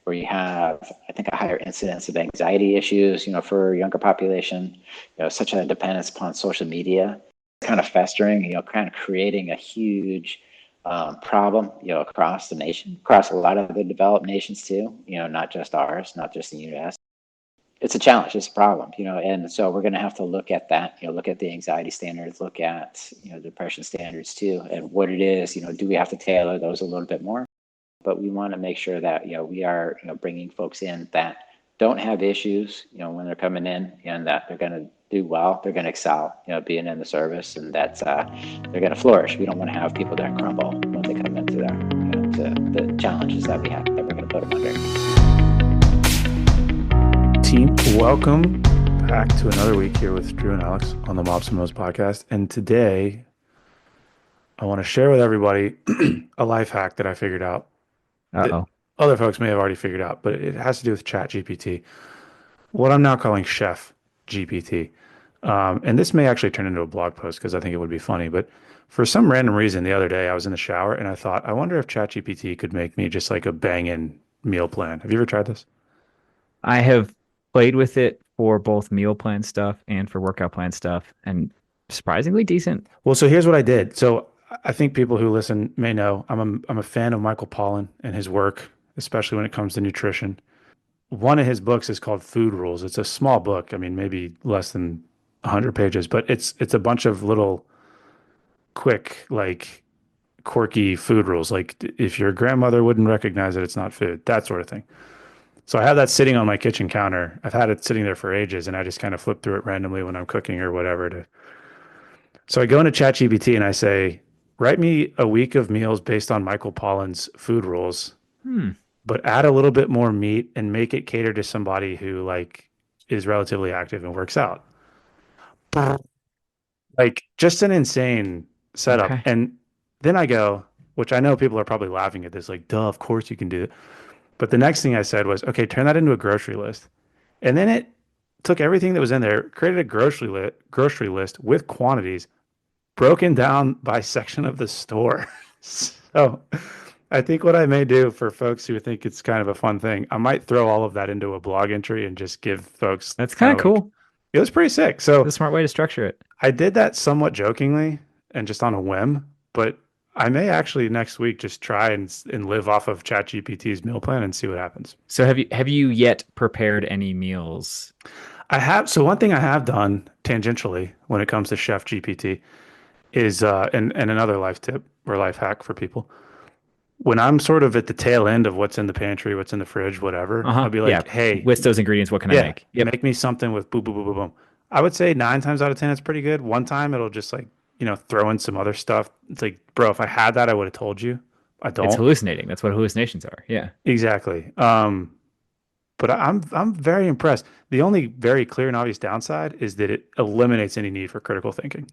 where you have, I think, a higher incidence of anxiety issues, for younger population, such a dependence upon social media, kind of festering, kind of creating a huge problem, across the nation, across a lot of the developed nations too, not just ours, not just the US. It's a challenge, it's a problem, and so we're going to have to look at that, look at the anxiety standards, look at, depression standards too, and what it is, do we have to tailor those a little bit more? But we want to make sure that, we are, bringing folks in that don't have issues, when they're coming in, and that they're going to do well, they're going to excel, being in the service, and that's, they're going to flourish. We don't want to have people that crumble when they come into their, to the challenges that we have, that we're going to put them under. Team, welcome back to another week here with Drew and Alex on the Mobs and Mo's podcast. And today, I want to share with everybody a life hack that I figured out. That other folks may have already figured out, but it has to do with ChatGPT, what I'm now calling Chef GPT. And this may actually turn into a blog post because I think it would be funny. But for some random reason, the other day I was in the shower and I thought, I wonder if ChatGPT could make me just like a banging meal plan. Have you ever tried this? I have played with it for both meal plan stuff and for workout plan stuff, and surprisingly decent. Well, so here's what I did. So I think people who listen may know I'm a fan of Michael Pollan and his work, especially when it comes to nutrition. One of his books is called Food Rules. It's a small book. I mean, maybe less than 100 pages, but it's a bunch of little quick, like quirky food rules. Like if your grandmother wouldn't recognize it, it's not food, that sort of thing. So I have that sitting on my kitchen counter. I've had it sitting there for ages, and I just kind of flip through it randomly when I'm cooking or whatever. So I go into ChatGPT and I say, write me a week of meals based on Michael Pollan's food rules, but add a little bit more meat and make it cater to somebody who like is relatively active and works out. Like just an insane setup. Okay. And then I go, which I know people are probably laughing at this, like, duh, of course you can do it. But the next thing I said was, okay, turn that into a grocery list. And then it took everything that was in there, created a grocery list with quantities broken down by section of the store. So I think what I may do for folks who think it's kind of a fun thing, I might throw all of that into a blog entry and just give folks. That's kind of cool. It was pretty sick. So it's a smart way to structure it. I did that somewhat jokingly and just on a whim, but I may actually next week just try and live off of ChatGPT's meal plan and see what happens. So have you yet prepared any meals? I have. So one thing I have done tangentially when it comes to Chef GPT is, and another life tip or life hack for people, when I'm sort of at the tail end of what's in the pantry, what's in the fridge, whatever, I'll be like, hey, with those ingredients, what can I make? Make me something with boom, boom, boom, boom, boom. I would say 9 times out of 10, it's pretty good. One time it'll just like, throw in some other stuff. It's like, bro, if I had that, I would have told you. I don't. It's hallucinating. That's what hallucinations are. Yeah, exactly. But I'm very impressed. The only very clear and obvious downside is that it eliminates any need for critical thinking.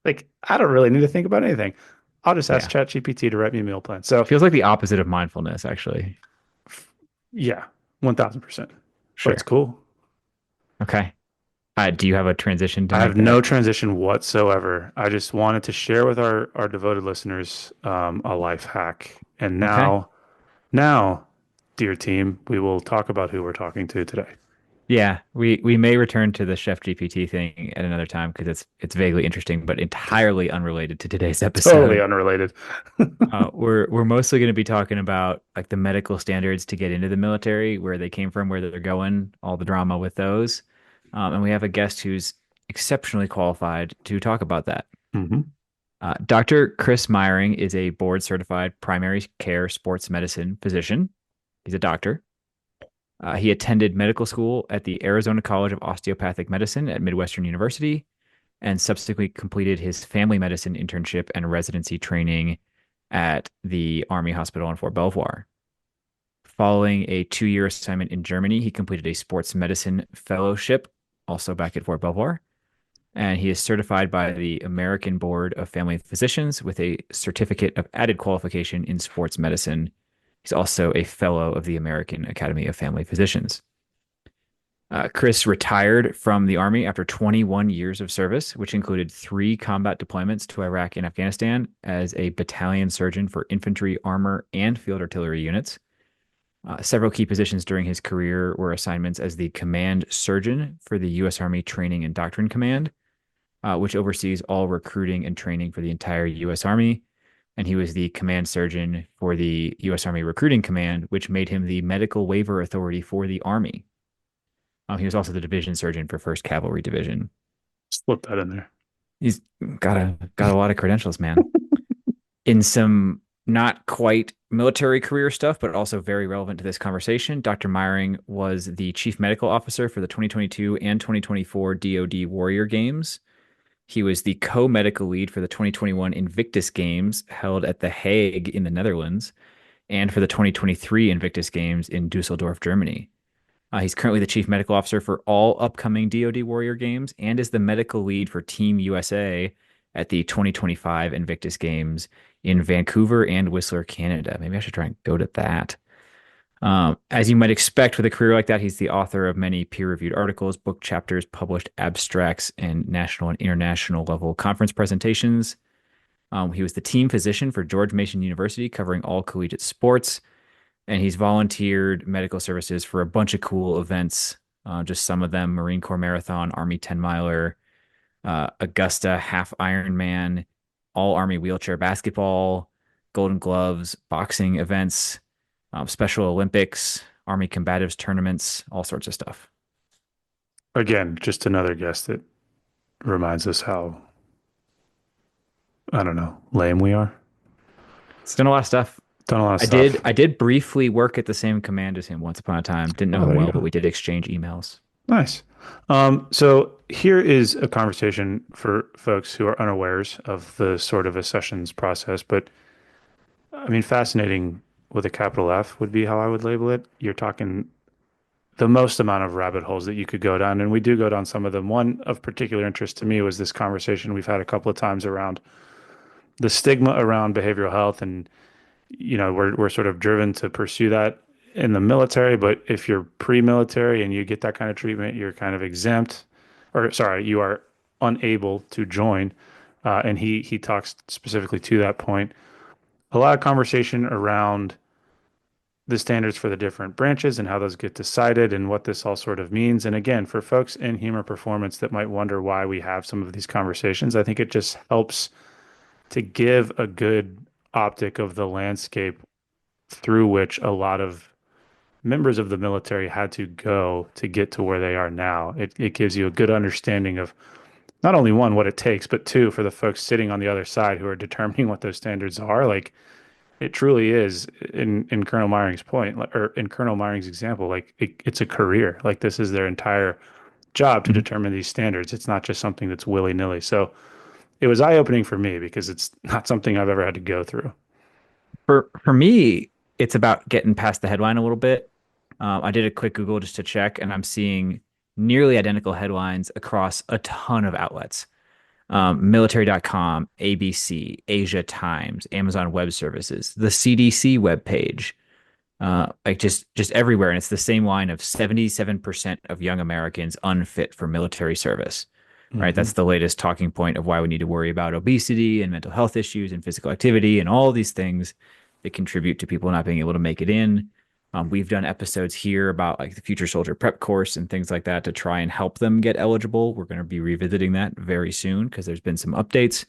Like, I don't really need to think about anything. I'll just ask ChatGPT to write me a meal plan. So it feels like the opposite of mindfulness, actually. Yeah, 1000%. Sure. But it's cool. Okay. Do you have a transition? I have no transition whatsoever. I just wanted to share with our devoted listeners a life hack. And now, dear team, we will talk about who we're talking to today. Yeah, we may return to the Chef GPT thing at another time because it's vaguely interesting, but entirely unrelated to today's episode. Totally unrelated. We're mostly going to be talking about like the medical standards to get into the military, where they came from, where they're going, all the drama with those. And we have a guest who's exceptionally qualified to talk about that. Mm-hmm. Dr. Chris Meyering is a board-certified primary care sports medicine physician. He's a doctor. He attended medical school at the Arizona College of Osteopathic Medicine at Midwestern University and subsequently completed his family medicine internship and residency training at the Army Hospital in Fort Belvoir. Following a 2-year assignment in Germany, he completed a sports medicine fellowship, also back at Fort Belvoir, and he is certified by the American Board of Family Physicians with a Certificate of Added Qualification in Sports Medicine. He's also a fellow of the American Academy of Family Physicians. Chris retired from the Army after 21 years of service, which included 3 combat deployments to Iraq and Afghanistan as a battalion surgeon for infantry, armor, and field artillery units. Several key positions during his career were assignments as the command surgeon for the U.S. Army Training and Doctrine Command, which oversees all recruiting and training for the entire U.S. Army. And he was the command surgeon for the U.S. Army Recruiting Command, which made him the medical waiver authority for the Army. He was also the division surgeon for 1st Cavalry Division. Slip that in there. He's got a lot of credentials, man. In some not quite military career stuff, but also very relevant to this conversation, Dr. Meyering was the chief medical officer for the 2022 and 2024 DoD Warrior Games. He was the co-medical lead for the 2021 Invictus Games held at The Hague in the Netherlands, and for the 2023 Invictus Games in Dusseldorf, Germany. He's currently the chief medical officer for all upcoming DoD Warrior Games and is the medical lead for Team USA at the 2025 Invictus Games in Vancouver and Whistler, Canada. Maybe I should try and go to that. As you might expect with a career like that, he's the author of many peer-reviewed articles, book chapters, published abstracts, and national and international level conference presentations. He was the team physician for George Mason University, covering all collegiate sports. And he's volunteered medical services for a bunch of cool events, just some of them: Marine Corps Marathon, Army 10 miler, Augusta Half Ironman, All Army Wheelchair Basketball, Golden Gloves, boxing events, Special Olympics, Army Combatives tournaments, all sorts of stuff. Again, just another guest that reminds us how, I don't know, lame we are. He's done a lot of stuff. Done a lot of stuff. I did briefly work at the same command as him once upon a time. Didn't know him well, but we did exchange emails. Nice. So here is a conversation for folks who are unawares of the sort of accessions process, but I mean, fascinating with a capital F would be how I would label it. You're talking the most amount of rabbit holes that you could go down, and we do go down some of them. One of particular interest to me was this conversation we've had a couple of times around the stigma around behavioral health, and we're sort of driven to pursue that in the military, but if you're pre-military and you get that kind of treatment, you're kind of exempt, or sorry, you are unable to join. And he talks specifically to that point. A lot of conversation around the standards for the different branches and how those get decided and what this all sort of means. And again, for folks in human performance that might wonder why we have some of these conversations, I think it just helps to give a good optic of the landscape through which a lot of members of the military had to go to get to where they are now. It gives you a good understanding of not only one, what it takes, but two, for the folks sitting on the other side who are determining what those standards are. Like, it truly is, in Colonel Meyering's point, or in Colonel Meyering's example, like it's a career. Like, this is their entire job to determine these standards. It's not just something that's willy-nilly. So it was eye-opening for me because it's not something I've ever had to go through. For me, it's about getting past the headline a little bit. I did a quick Google just to check, and I'm seeing nearly identical headlines across a ton of outlets. Military.com, ABC, Asia Times, Amazon Web Services, the CDC webpage, like just everywhere. And it's the same line of 77% of young Americans unfit for military service, right? Mm-hmm. That's the latest talking point of why we need to worry about obesity and mental health issues and physical activity and all these things that contribute to people not being able to make it in. We've done episodes here about like the Future Soldier Prep course and things like that to try and help them get eligible. We're going to be revisiting that very soon because there's been some updates.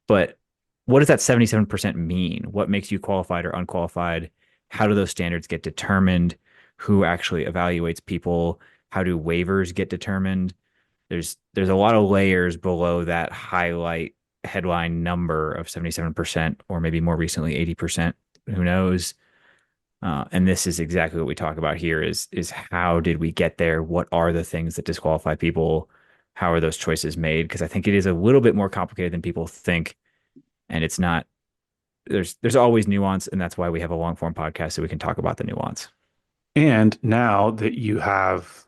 But what does that 77% mean? What makes you qualified or unqualified? How do those standards get determined? Who actually evaluates people? How do waivers get determined? There's a lot of layers below that highlight headline number of 77%, or maybe more recently 80%. Who knows? And this is exactly what we talk about here is how did we get there? What are the things that disqualify people? How are those choices made? Because I think it is a little bit more complicated than people think. And it's not, there's always nuance. And that's why we have a long form podcast so we can talk about the nuance. And now that you have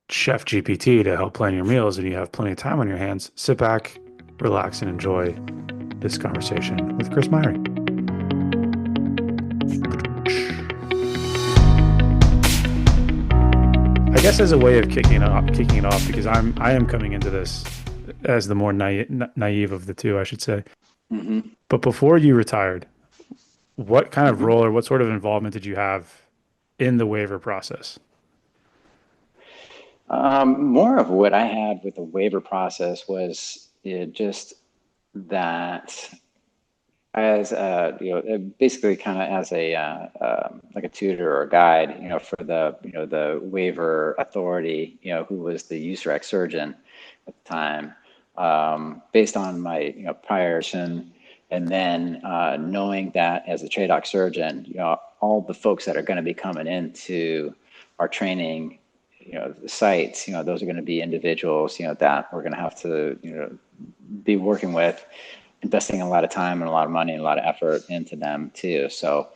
Chef GPT to help plan your meals and you have plenty of time on your hands, sit back, relax, and enjoy this conversation with Chris Meyering. I guess as a way of kicking it off, because I am coming into this as the more naive of the two, I should say. Mm-hmm. But before you retired, What kind of Mhm. role or what sort of involvement did you have in the waiver process? More of what I had with the waiver process was just that as basically kind of as a like a tutor or a guide, for the the waiver authority, who was the USERAC surgeon at the time, based on my prior and then knowing that as a TRADOC surgeon, all the folks that are going to be coming into our training, the sites, those are going to be individuals, that we're going to have to, be working with, investing a lot of time and a lot of money and a lot of effort into them too. So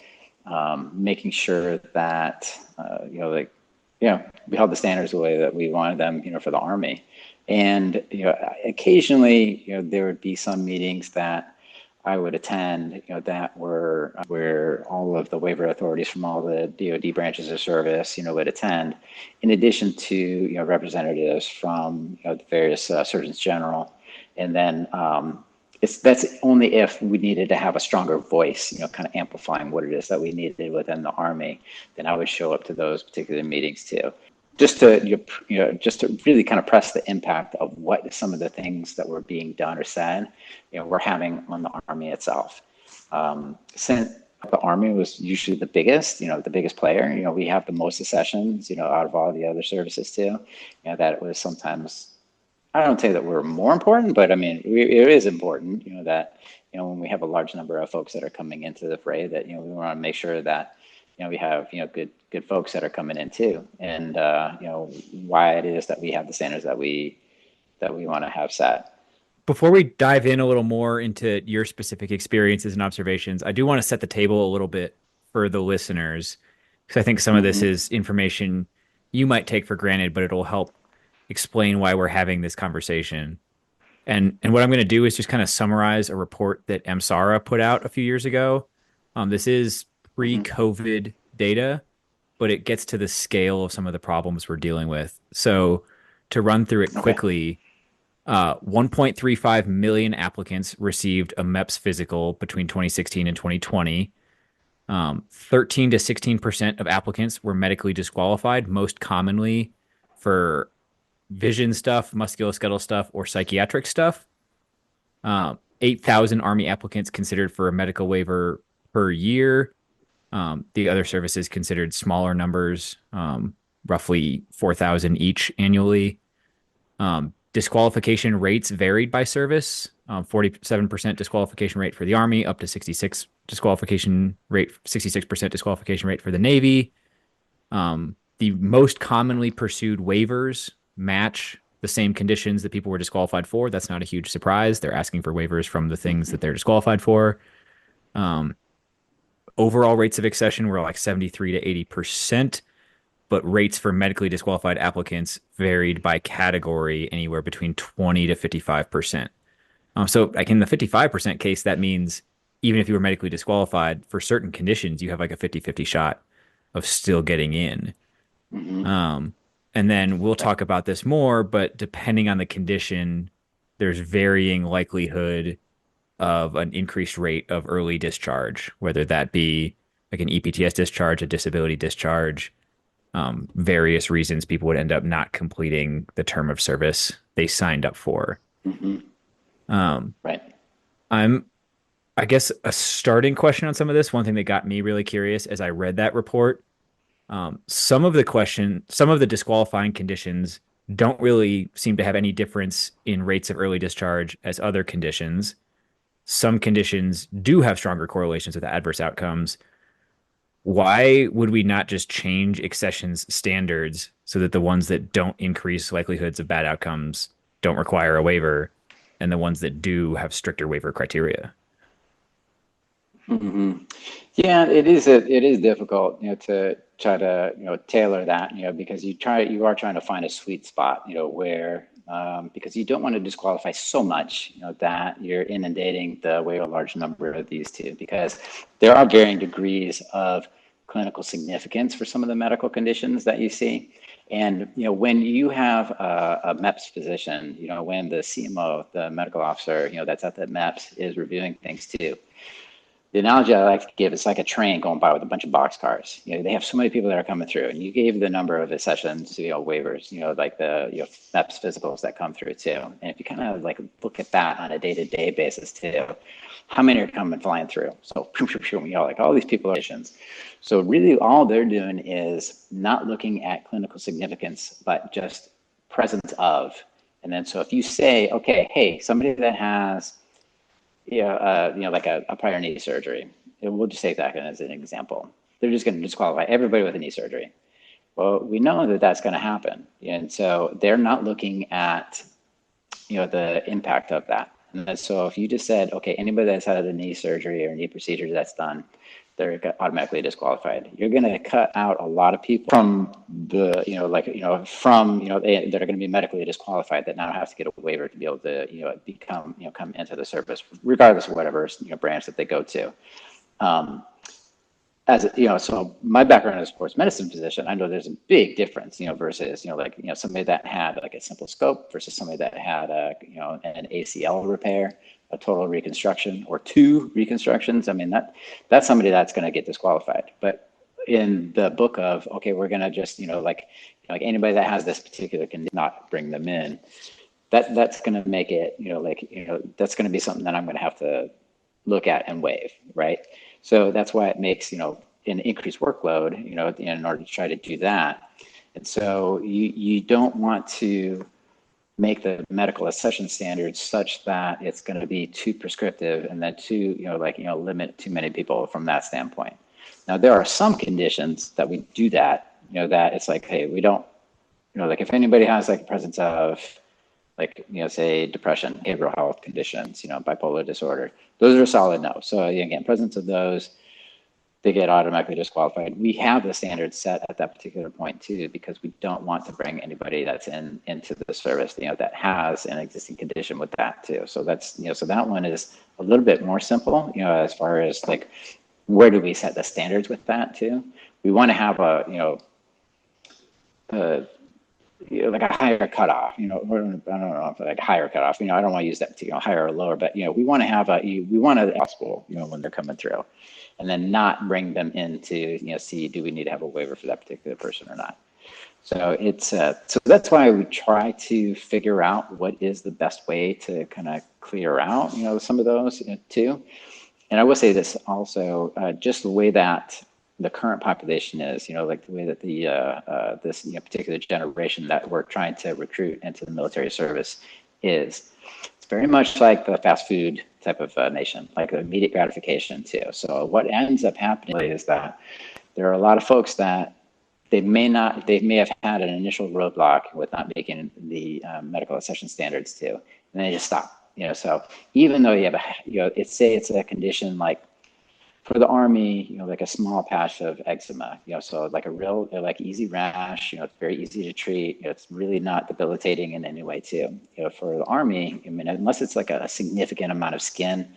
making sure that, we held the standards the way that we wanted them, for the Army. And, occasionally, there would be some meetings that I would attend, that were where all of the waiver authorities from all the DoD branches of service, would attend, in addition to, representatives from, the various surgeons general. And then that's only if we needed to have a stronger voice, kind of amplifying what it is that we needed within the Army. Then I would show up to those particular meetings too, just to just to really kind of press the impact of what some of the things that were being done or said, we're having on the Army itself. Since the Army was usually the biggest player, we have the most sessions, out of all the other services too, that it was sometimes, I don't say that we're more important, but I mean, it is important, that, when we have a large number of folks that are coming into the fray, that, we want to make sure that, we have, good folks that are coming in too. And, why it is that we have the standards that we want to have set. Before we dive in a little more into your specific experiences and observations, I do want to set the table a little bit for the listeners, because I think some of this Mm-hmm. is information you might take for granted, but it'll help explain why we're having this conversation. And what I'm going to do is just kind of summarize a report that MSARA put out a few years ago. This is Mm-hmm. pre-COVID data, but it gets to the scale of some of the problems we're dealing with. So to run through it Okay. quickly, 1.35 million applicants received a MEPS physical between 2016 and 2020. 13 to 16% of applicants were medically disqualified, most commonly for vision stuff, musculoskeletal stuff, or psychiatric stuff. 8,000 Army applicants considered for a medical waiver per year. The other services considered smaller numbers, roughly 4,000 each annually. Disqualification rates varied by service. 47% disqualification rate for the Army, up to 66% disqualification rate for the Navy. The most commonly pursued waivers match the same conditions that people were disqualified for. That's not a huge surprise. They're asking for waivers from the things that they're disqualified for. Overall rates of accession were like 73 to 80%, but rates for medically disqualified applicants varied by category anywhere between 20 to 55%. So like in the 55% case, that means even if you were medically disqualified for certain conditions, you have like a 50-50 shot of still getting in. Mm-hmm. And then we'll Right. talk about this more, but depending on the condition, there's varying likelihood of an increased rate of early discharge, whether that be like an EPTS discharge, a disability discharge, various reasons people would end up not completing the term of service they signed up for. Mm-hmm. Um, Right. I'm, I guess, a starting question on some of this. One thing that got me really curious as I read that report, some of the disqualifying conditions don't really seem to have any difference in rates of early discharge as other conditions. Some conditions do have stronger correlations with adverse outcomes. Why would we not just change accessions standards so that the ones that don't increase likelihoods of bad outcomes don't require a waiver, and the ones that do have stricter waiver criteria? Mm-hmm. Yeah, it is difficult, to try to, tailor that, because you are trying to find a sweet spot, where, because you don't want to disqualify so much, that you're inundating the way a large number of these two, because there are varying degrees of clinical significance for some of the medical conditions that you see. And, when you have a MEPS physician, when the CMO, the medical officer, that's at the MEPS is reviewing things too, the analogy I like to give is like a train going by with a bunch of boxcars. They have so many people that are coming through, and you gave the number of accessions, waivers, like the MEPS physicals that come through too. And if you kind of like look at that on a day-to-day basis too, how many are coming flying through? So like all these people are patients. So really all they're doing is not looking at clinical significance, but just presence of. And then so if you say, okay, hey, somebody that has like a prior knee surgery. And we'll just take that as an example. They're just going to disqualify everybody with a knee surgery. Well, we know that that's going to happen. And so they're not looking at, the impact of that. And so if you just said, okay, anybody that's had a knee surgery or knee procedure that's done, they're automatically disqualified. You're going to cut out a lot of people from the, that are going to be medically disqualified that now have to get a waiver to be able to, become, come into the service, regardless of whatever, branch that they go to. So my background as a sports medicine physician, I know there's a big difference, versus, somebody that had like a simple scope versus somebody that had an ACL repair, a total reconstruction, or 2 reconstructions. I mean, that's somebody that's going to get disqualified. But in the book of, okay, we're going to just, like anybody that has this particular can not bring them in. That's going to make it, that's going to be something that I'm going to have to look at and waive, right? So that's why it makes, an increased workload, in order to try to do that. And so you don't want to make the medical accession standards such that it's going to be too prescriptive and then too, limit too many people from that standpoint. Now, there are some conditions that we do that, that it's like, hey, we don't, like if anybody has like a presence of like, say depression, behavioral health conditions, bipolar disorder, those are a solid no. So again, presence of those, they get automatically disqualified. We have the standards set at that particular point too, because we don't want to bring anybody that's into the service, that has an existing condition with that too. So that's, so that one is a little bit more simple, as far as like, where do we set the standards with that too? We want to have a, like a higher cutoff, I don't know if like higher cutoff, I don't want to use that to, higher or lower, but, we want to have we want to possible, when they're coming through, and then not bring them into, see, do we need to have a waiver for that particular person or not? So it's, so that's why we try to figure out what is the best way to kind of clear out, some of those too. And I will say this also, just the way that the current population is, like the way that the this particular generation that we're trying to recruit into the military service is, it's very much like the fast food type of nation, like immediate gratification too. So what ends up happening is that there are a lot of folks that they may have had an initial roadblock with not making the medical accession standards too, and they just stop. So even though you have it's a condition like, for the Army, like a small patch of eczema, so like a real, like easy rash, it's very easy to treat. It's really not debilitating in any way too. For the Army, I mean, unless it's like a significant amount of skin,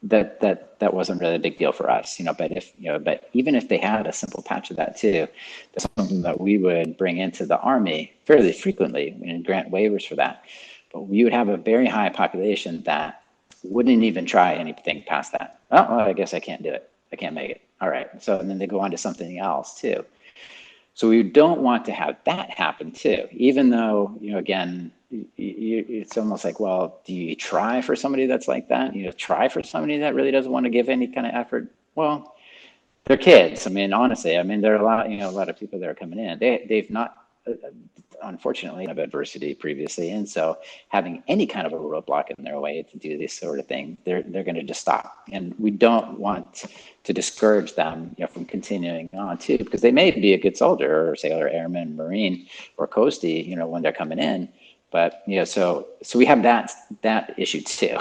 that wasn't really a big deal for us, but if, but even if they had a simple patch of that too, that's something that we would bring into the Army fairly frequently and grant waivers for that. But we would have a very high population that wouldn't even try anything past that. Oh, well, I guess I can't do it. I can't make it. All right. So, and then they go on to something else too. So we don't want to have that happen too, even though, again, it's almost like, well, do you try for somebody that's like that? Try for somebody that really doesn't want to give any kind of effort? Well, they're kids. I mean, honestly, there are a lot of people that are coming in. They've not, unfortunately, have adversity previously, and so having any kind of a roadblock in their way to do this sort of thing, they're going to just stop. And we don't want to discourage them, from continuing on too, because they may be a good soldier or sailor, airman, Marine, or coastie, when they're coming in. But so we have that issue too.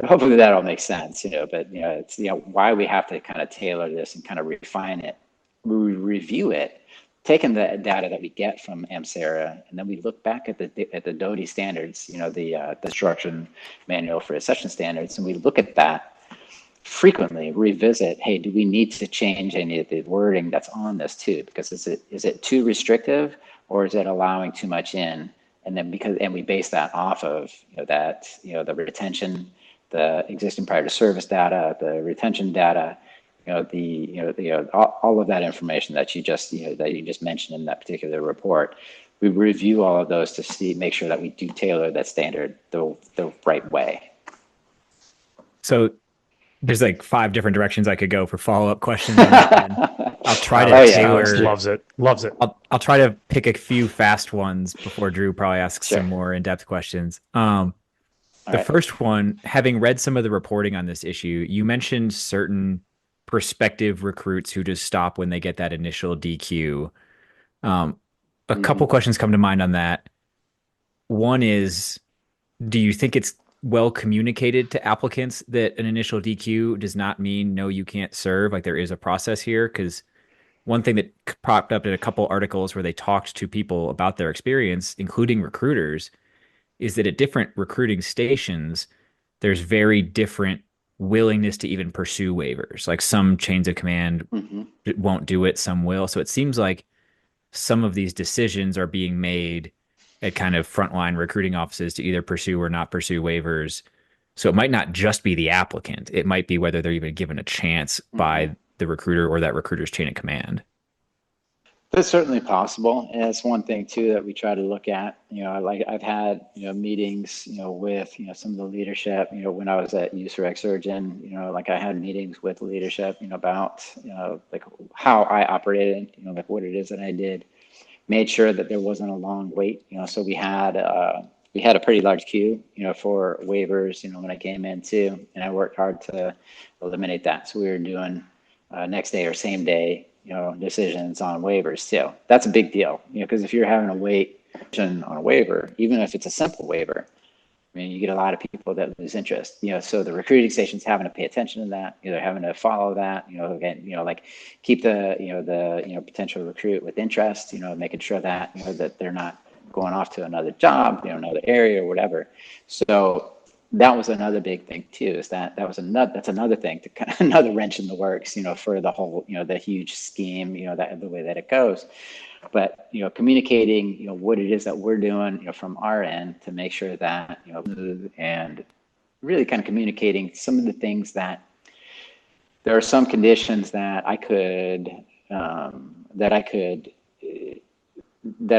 Hopefully that all makes sense, But it's why we have to kind of tailor this and kind of refine it, review it, taking the data that we get from AMSARA, and then we look back at the DOTI standards, the instruction manual for accession standards, and we look at that frequently, revisit, hey, do we need to change any of the wording that's on this too? Because is it too restrictive, or is it allowing too much in? And then we base that off of the retention the existing prior to service data, the retention data, all of that information that you just mentioned in that particular report. We review all of those to make sure that we do tailor that standard the right way. So there's like 5 different directions I could go for follow-up questions on that one. I'll try to tailor. Loves it. I'll try to pick a few fast ones before Drew probably asks some more in-depth questions. First one, having read some of the reporting on this issue, you mentioned certain prospective recruits who just stop when they get that initial DQ. A couple questions come to mind on that. One is, do you think it's well communicated to applicants that an initial DQ does not mean no, you can't serve? Like there is a process here? Because one thing that popped up in a couple articles where they talked to people about their experience, including recruiters, is that at different recruiting stations, there's very different willingness to even pursue waivers. Like some chains of command won't do it, some will. So it seems like some of these decisions are being made at kind of frontline recruiting offices to either pursue or not pursue waivers. So it might not just be the applicant. It might be whether they're even given a chance by the recruiter or that recruiter's chain of command. That's certainly possible. And it's one thing too that we try to look at. Like I've had, meetings, with, some of the leadership, when I was at USREC Surgeon, like I had meetings with leadership, about, like how I operated, like what it is that I did, made sure that there wasn't a long wait, so we had a pretty large queue, for waivers, when I came in too, and I worked hard to eliminate that. So we were doing next day or same day, decisions on waivers too. That's a big deal, because if you're having to wait on a waiver, even if it's a simple waiver, I mean, you get a lot of people that lose interest, so the recruiting station's having to pay attention to that, they're having to follow that, again, like keep the potential recruit with interest, making sure that, that they're not going off to another job, another area or whatever. So that was another big thing too, is that's another thing to kind of another wrench in the works, for the whole, the huge scheme, that the way that it goes. But, communicating, what it is that we're doing, from our end to make sure that, and really kind of communicating some of the things that there are some conditions that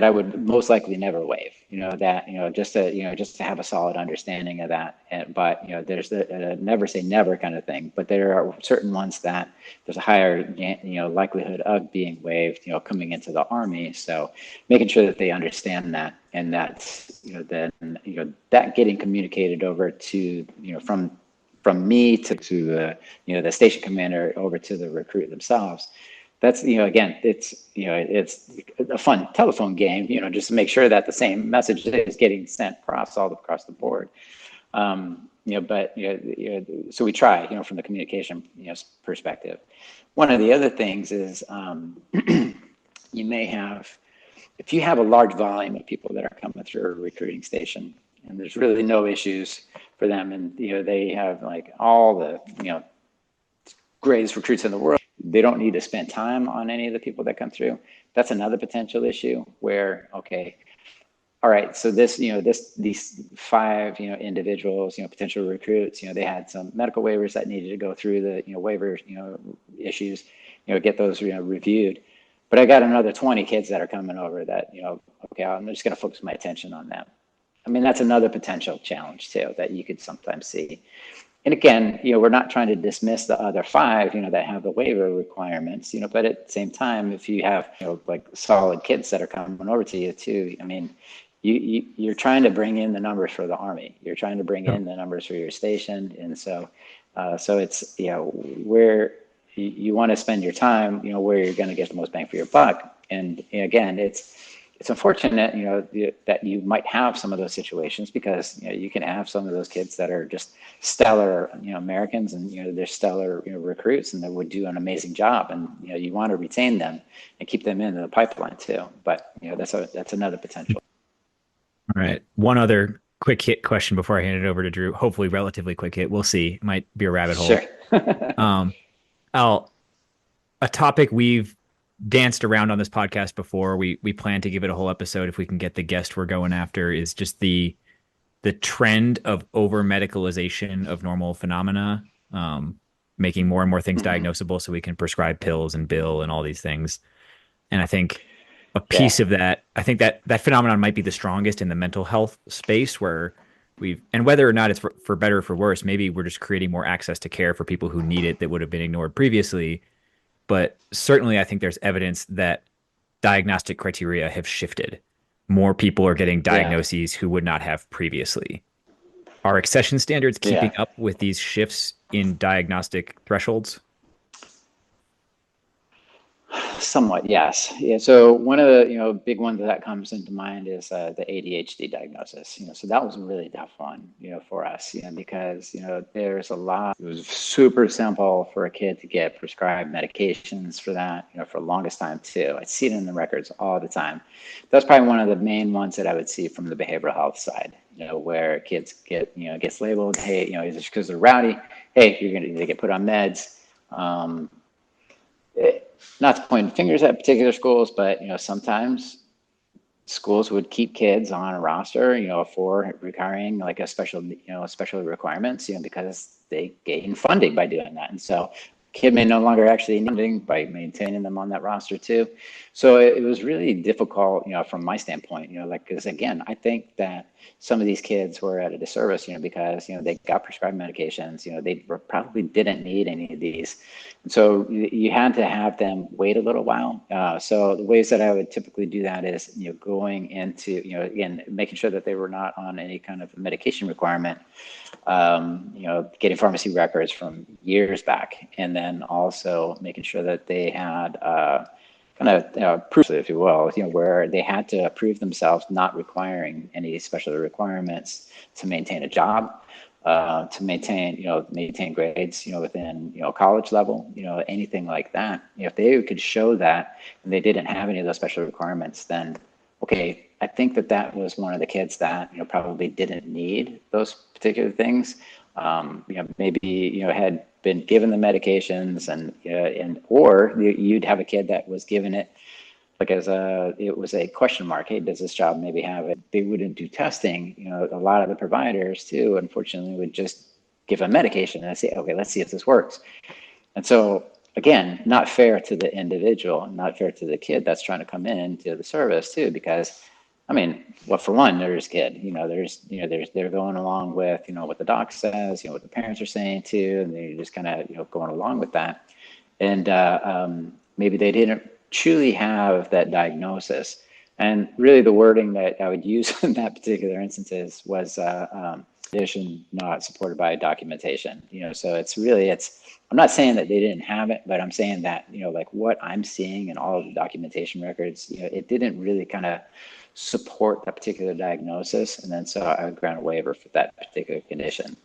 I would most likely never waive, just to have a solid understanding of that. But, there's the never say never kind of thing, but there are certain ones that there's a higher, likelihood of being waived, coming into the Army. So making sure that they understand that, and that's, then, that getting communicated over to, from me to the, the station commander over to the recruit themselves. That's, again, it's a fun telephone game, just to make sure that the same message is getting sent all across the board. But, so we try, from the communication, perspective. One of the other things is you may have, if you have a large volume of people that are coming through a recruiting station and there's really no issues for them, and, they have like all the, greatest recruits in the world, they don't need to spend time on any of the people that come through. That's another potential issue where, okay, all right, so these 5, individuals, potential recruits, they had some medical waivers that needed to go through the, waiver, issues, get those, reviewed. But I got another 20 kids that are coming over that, okay, I'm just going to focus my attention on them. I mean, that's another potential challenge too, that you could sometimes see. And again, we're not trying to dismiss the other 5, that have the waiver requirements, but at the same time, if you have, like solid kids that are coming over to you too, I mean, you're trying to bring in the numbers for the Army. You're trying to bring in the numbers for your station. And so it's, where you want to spend your time, where you're going to get the most bang for your buck. And again, it's unfortunate, that you might have some of those situations, because, you can have some of those kids that are just stellar, Americans, and, they're stellar, recruits, and they would do an amazing job. And, you want to retain them and keep them in the pipeline too. But, that's another potential. All right. One other quick hit question before I hand it over to Drew. Hopefully relatively quick hit. We'll see. It might be a rabbit hole. Sure. A topic we've danced around on this podcast before, we plan to give it a whole episode if we can get the guest we're going after, is just the the trend of over medicalization of normal phenomena, making more and more things diagnosable so we can prescribe pills and bill and all these things. And I think a Yeah. piece of that, I think that that phenomenon might be the strongest in the mental health space where and whether or not it's for better or for worse, maybe we're just creating more access to care for people who need it that would have been ignored previously. But certainly, I think there's evidence that diagnostic criteria have shifted. More people are getting Yeah. diagnoses who would not have previously. Are accession standards keeping Yeah. up with these shifts in diagnostic thresholds? Somewhat, yes. Yeah. So one of the big ones that comes into mind is the ADHD diagnosis. So that was a really tough one, for us, because there's a lot. It was super simple for a kid to get prescribed medications for that, for the longest time too. I see it in the records all the time. That's probably one of the main ones that I would see from the behavioral health side. Where kids gets labeled, hey, just because they're rowdy, hey, they get put on meds. Not to point fingers at particular schools, but sometimes schools would keep kids on a roster, for requiring like a special requirements, because they gain funding by doing that. And so kid may no longer actually need funding by maintaining them on that roster too. So it was really difficult, from my standpoint, because again, I think that some of these kids were at a disservice, because, they got prescribed medications, they probably didn't need any of these. And so you had to have them wait a little while. So the ways that I would typically do that is, going into, again, making sure that they were not on any kind of medication requirement, getting pharmacy records from years back, and then also making sure that they had kind of proof, if you will, where they had to prove themselves not requiring any special requirements to maintain a job, to maintain grades, within, college level, anything like that. If they could show that and they didn't have any of those special requirements, then okay, I think that was one of the kids that, probably didn't need those particular things. Maybe, had been given the medications or you'd have a kid that was given it like it was a question mark. Hey, does this job maybe have it? They wouldn't do testing. A lot of the providers too, unfortunately, would just give a medication and say, okay, let's see if this works. And so again, not fair to the individual, not fair to the kid that's trying to come into the service too, because I mean, well, for one, there's kid, they're going along with, what the doc says, what the parents are saying too, and they're just kind of, going along with that. And maybe they didn't truly have that diagnosis. And really the wording that I would use in that particular instances was condition not supported by documentation. So I'm not saying that they didn't have it, but I'm saying that, like what I'm seeing in all of the documentation records, it didn't really kind of support that particular diagnosis. And then so I would grant a waiver for that particular condition.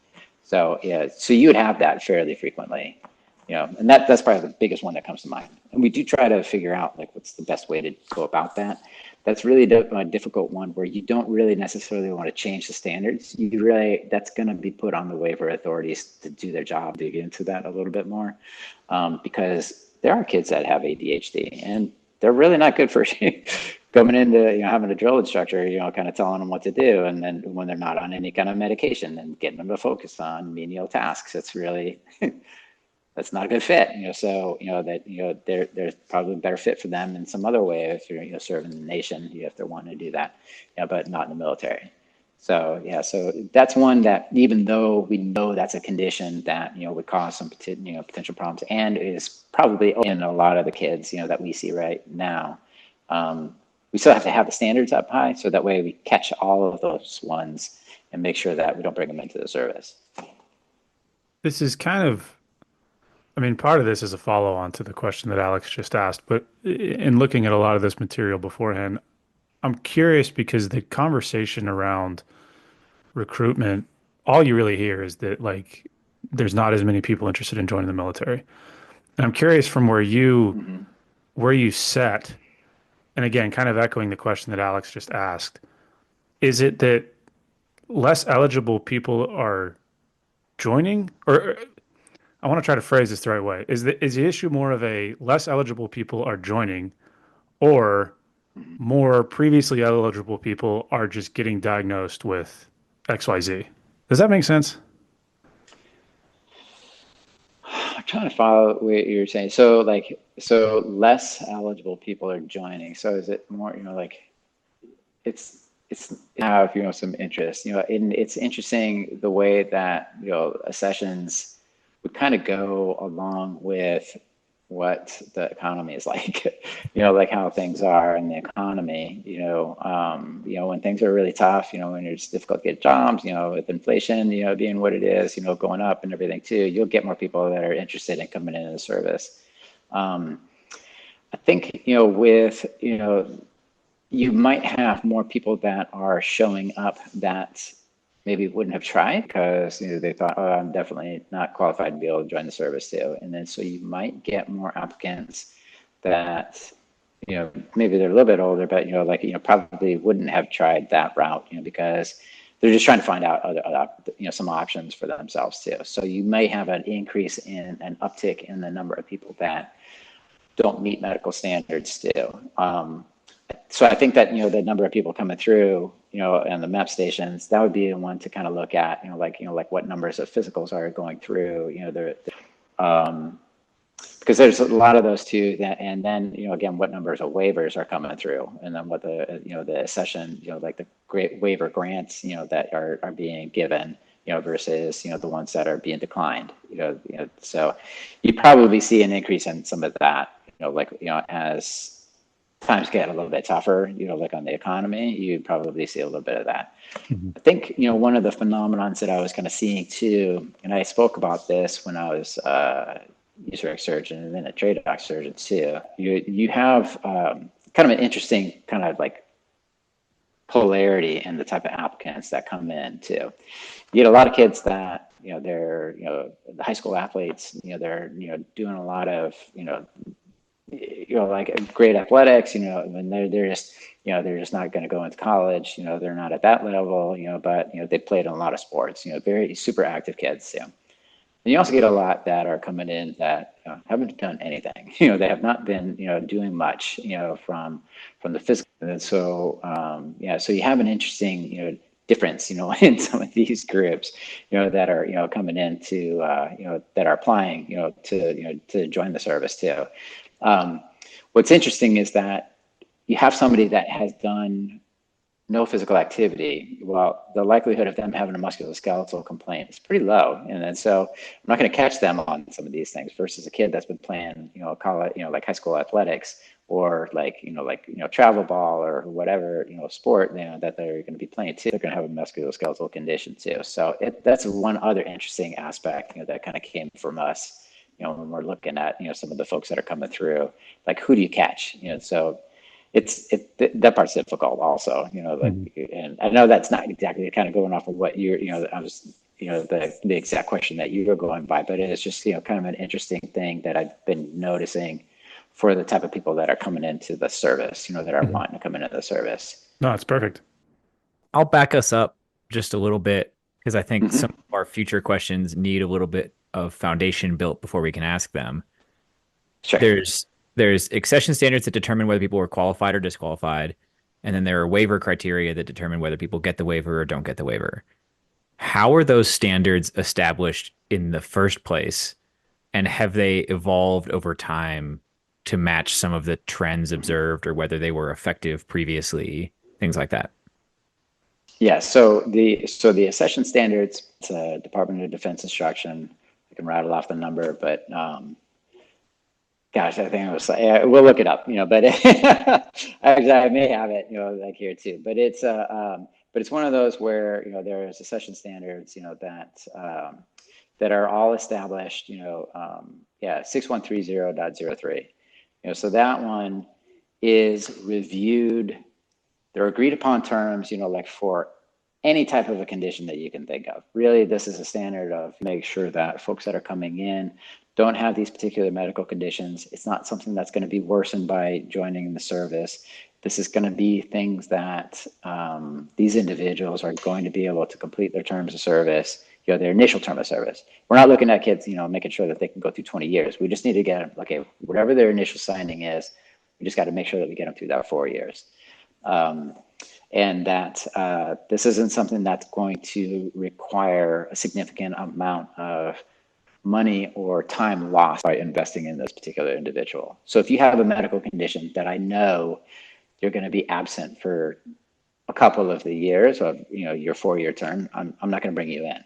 So yeah, so you would have that fairly frequently, and that's probably the biggest one that comes to mind. And we do try to figure out like what's the best way to go about that. That's really a difficult one where you don't really necessarily want to change the standards. That's going to be put on the waiver authorities to do their job, dig into that a little bit more, because there are kids that have ADHD and they're really not good for coming into, having a drill instructor, kind of telling them what to do. And then when they're not on any kind of medication and getting them to focus on menial tasks, it's really, that's not a good fit, so, there's probably a better fit for them in some other way if you're, serving the nation, if they're wanting to do that, but not in the military. So, yeah, so that's one that even though we know that's a condition that, would cause some, potential problems and is probably in a lot of the kids, that we see right now, we still have to have the standards up high so that way we catch all of those ones and make sure that we don't bring them into the service. This is kind of, I mean, part of this is a follow on to the question that Alex just asked, but in looking at a lot of this material beforehand, I'm curious because the conversation around recruitment, all you really hear is that like there's not as many people interested in joining the military. And I'm curious from where you set, and again, kind of echoing the question that Alex just asked, is it that less eligible people are joining, or I want to try to phrase this the right way. Is the issue more of a less eligible people are joining, or more previously eligible people are just getting diagnosed with XYZ. Does that make sense? I'm trying to follow what you're saying. So like, so less eligible people are joining. So is it more, like it's have, some interest, and it's interesting the way that, accessions would kind of go along with what the economy is like, like how things are in the economy, when things are really tough, when it's difficult to get jobs, with inflation, being what it is, going up and everything too, you'll get more people that are interested in coming into the service. I think, with, you might have more people that are showing up that maybe wouldn't have tried because they thought, oh, I'm definitely not qualified to be able to join the service too. And then so you might get more applicants that, maybe they're a little bit older, but probably wouldn't have tried that route, because they're just trying to find out other some options for themselves too. So you may have an increase in an uptick in the number of people that don't meet medical standards too. So I think that, the number of people coming through, and the MAP stations, that would be the one to kind of look at, like what numbers of physicals are going through, because there's a lot of those too, and then, again, what numbers of waivers are coming through, and then what the, the accession, like the great waiver grants, that are being given, versus, the ones that are being declined, so you probably see an increase in some of that, as times get a little bit tougher, like on the economy, you probably see a little bit of that. Mm-hmm. I think, one of the phenomenons that I was kind of seeing too, and I spoke about this when I was user surgeon and then a trade doc surgeon too, you have kind of an interesting kind of like polarity in the type of applicants that come in too. You get a lot of kids that, they're, the high school athletes, they're, doing a lot of, like great athletics, and they're just, they're just not going to go into college, they're not at that level, but, they played in a lot of sports, very super active kids. And you also get a lot that are coming in that haven't done anything, they have not been, doing much, from the physical. And so, so you have an interesting, difference, in some of these groups, that are, coming into, that are applying, to join the service too. What's interesting is that you have somebody that has done no physical activity. Well, the likelihood of them having a musculoskeletal complaint is pretty low. And then so I'm not going to catch them on some of these things versus a kid that's been playing, college, like high school athletics or like travel ball or whatever, sport, that they're going to be playing too. They're going to have a musculoskeletal condition too. So that's one other interesting aspect, that kind of came from us. When we're looking at, some of the folks that are coming through, like who do you catch? So that part's difficult also, and I know that's not exactly kind of going off of what you're, I was, the exact question that you were going by, but it's just, kind of an interesting thing that I've been noticing for the type of people that are coming into the service, that are wanting to come into the service. No, it's perfect. I'll back us up just a little bit because I think some of our future questions need a little bit of foundation built before we can ask them. Sure. There's accession standards that determine whether people are qualified or disqualified, and then there are waiver criteria that determine whether people get the waiver or don't get the waiver. How are those standards established in the first place, and have they evolved over time to match some of the trends observed or whether they were effective previously, things like that? Yeah, so the accession standards, it's a Department of Defense instruction. I can rattle off the number, but gosh, I think it was like, we'll look it up, but actually I may have it, like here too. But it's one of those where there's accession standards, that are all established, 6130.03. So that one is reviewed. They're agreed upon terms, like for any type of a condition that you can think of. Really, this is a standard of make sure that folks that are coming in don't have these particular medical conditions. It's not something that's going to be worsened by joining the service. This is going to be things that these individuals are going to be able to complete their terms of service, their initial term of service. We're not looking at kids, making sure that they can go through 20 years. We just need to get them, okay, whatever their initial signing is, we just got to make sure that we get them through that 4 years. and that this isn't something that's going to require a significant amount of money or time lost by investing in this particular individual. So if you have a medical condition that I know you're going to be absent for a couple of the years of your 4-year term, I'm not going to bring you in.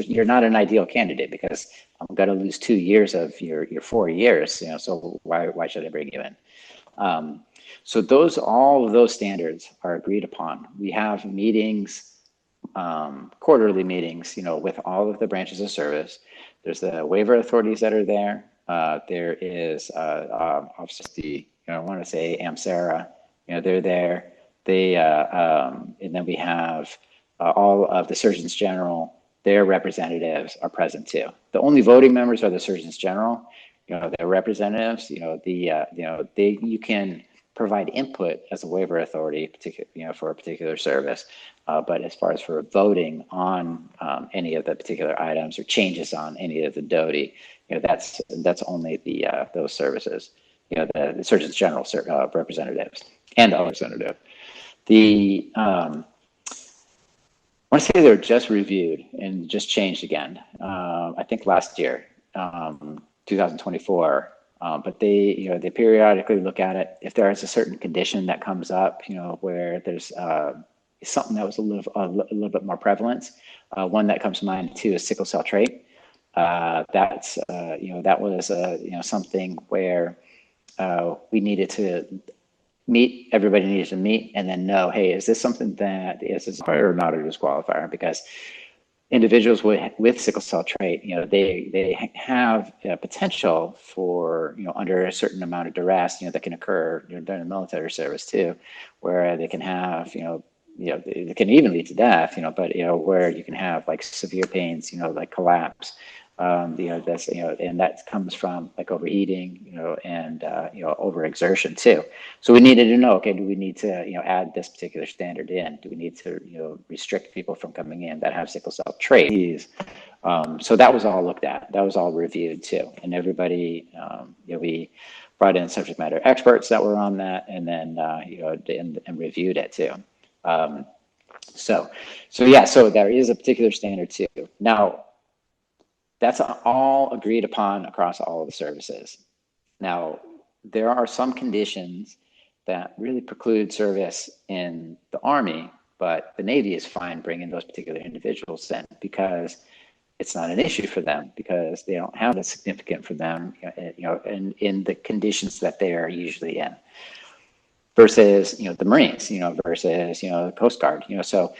You're not an ideal candidate because I'm going to lose 2 years of your 4 years. So why should I bring you in? So all of those standards are agreed upon. We have meetings, quarterly meetings, with all of the branches of service. There's the waiver authorities that are there. There is obviously I want to say AMSARA. They're there. And then we have all of the Surgeons General. Their representatives are present too. The only voting members are the Surgeons General. Their representatives. You can provide input as a waiver authority, for a particular service. But as far as for voting on any of the particular items or changes on any of the DOTI, that's only those services. The Surgeons General representatives and our representative. I want to say they were just reviewed and just changed again. I think last year, 2024. But they periodically look at it. If there is a certain condition that comes up, where there's something that was a little bit more prevalent. One that comes to mind too is sickle cell trait. That was something where we needed to meet. Everybody needed to meet and then know, hey, is this something that is a disqualifier or not a disqualifier? Because individuals with sickle cell trait, they have potential for, under a certain amount of duress, that can occur during the military service too, where they can have, it can even lead to death, but, where you can have like severe pains, like collapse, that's, and that comes from like overeating, and, overexertion too. So we needed to know, okay, do we need to, add this particular standard in? Do we need to, restrict people from coming in that have sickle cell trait? So that was all looked at. That was all reviewed too. And everybody, we brought in subject matter experts that were on that, and then, and reviewed it too. So there is a particular standard too. Now, that's all agreed upon across all of the services. Now, there are some conditions that really preclude service in the Army, but the Navy is fine bringing those particular individuals in because it's not an issue for them, because they don't have it significant for them, in the conditions that they are usually in. Versus, the Marines, versus, the Coast Guard, so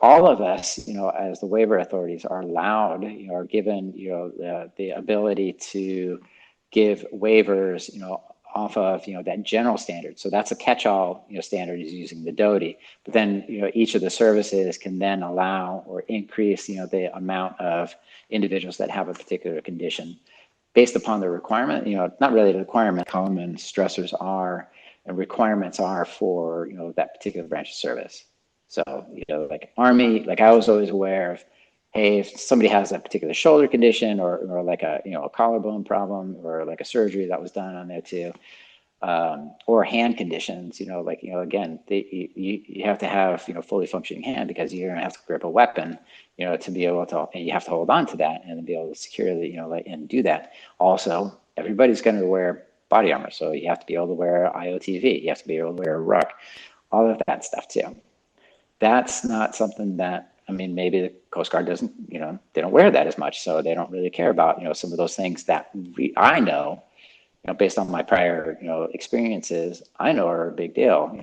all of us, as the waiver authorities are allowed, are given, the ability to give waivers, off of, that general standard. So that's a catch-all, standard is using the DOTI, but then, each of the services can then allow or increase, the amount of individuals that have a particular condition based upon the requirement, not really the requirement, common stressors are, and requirements are for, that particular branch of service. So, like Army, like I was always aware of, hey, if somebody has a particular shoulder condition or like a, a collarbone problem or like a surgery that was done on there too, or hand conditions, again, you have to have, fully functioning hand because you're gonna have to grip a weapon, to be able to, and you have to hold on to that and be able to securely, and do that. Also, everybody's gonna wear body armor. So you have to be able to wear IOTV. You have to be able to wear a ruck, all of that stuff too. That's not something that, maybe the Coast Guard doesn't, they don't wear that as much. So they don't really care about, some of those things that I know, based on my prior, experiences, I know are a big deal,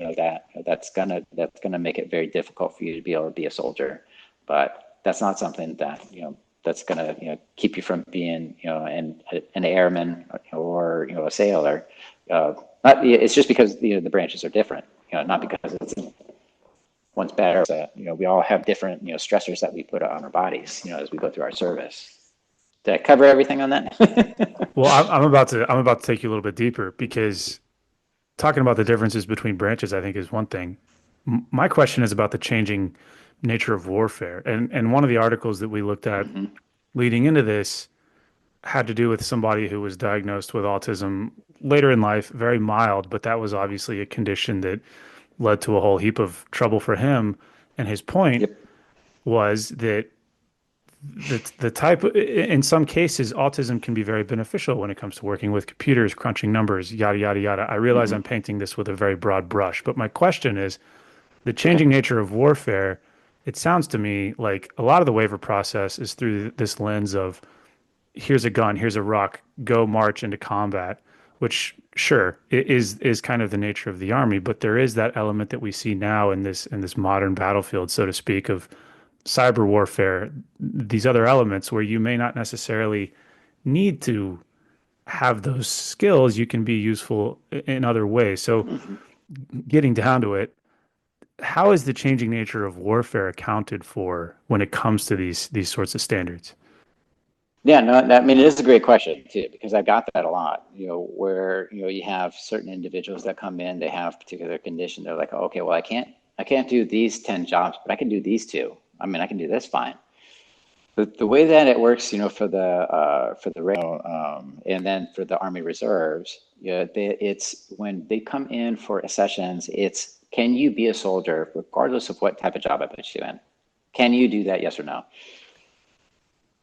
that's gonna make it very difficult for you to be able to be a soldier. But that's not something that, that's going to keep you from being an airman or a sailor. It's just because the branches are different. Not because one's better. We all have different stressors that we put on our bodies as we go through our service. Did I cover everything on that? Well, I'm about to take you a little bit deeper, because talking about the differences between branches, I think, is one thing. My question is about the changing nature of warfare. And one of the articles that we looked at leading into this had to do with somebody who was diagnosed with autism later in life, very mild, but that was obviously a condition that led to a whole heap of trouble for him. And his point Yep. was that the type in some cases autism can be very beneficial when it comes to working with computers, crunching numbers, yada yada yada. I realize I'm painting this with a very broad brush, but my question is the Okay. changing nature of warfare. It sounds to me like a lot of the waiver process is through this lens of here's a gun, here's a rock, go march into combat, which sure is kind of the nature of the army, but there is that element that we see now in this modern battlefield, so to speak, of cyber warfare, these other elements where you may not necessarily need to have those skills, you can be useful in other ways. So Mhm. getting down to it, how is the changing nature of warfare accounted for when it comes to these sorts of standards? Yeah, no, I mean, it is a great question too, because I've got that a lot, where, you have certain individuals that come in, they have particular condition. They're like, okay, well, I can't do these 10 jobs, but I can do these two. I mean, I can do this fine. The way that it works, and then for the Army Reserves, it's when they come in for sessions, it's can you be a soldier regardless of what type of job I put you in? Can you do that? Yes or no?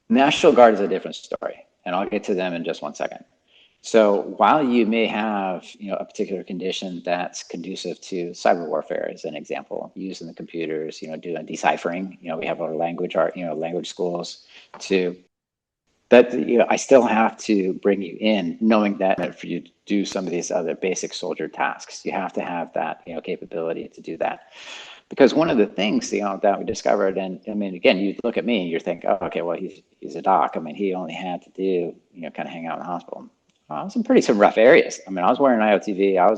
National Guard is a different story, and I'll get to them in just one second. So while you may have, a particular condition that's conducive to cyber warfare, as an example, using the computers, doing deciphering, we have our language art, language schools to that, I still have to bring you in knowing that for you to do some of these other basic soldier tasks, you have to have that, capability to do that. Because one of the things, that we discovered, and I mean, again, you look at me and you think, oh, okay, well, he's a doc. I mean, he only had to do, kind of hang out in the hospital. I was in some rough areas. I mean, I was wearing IOTV. I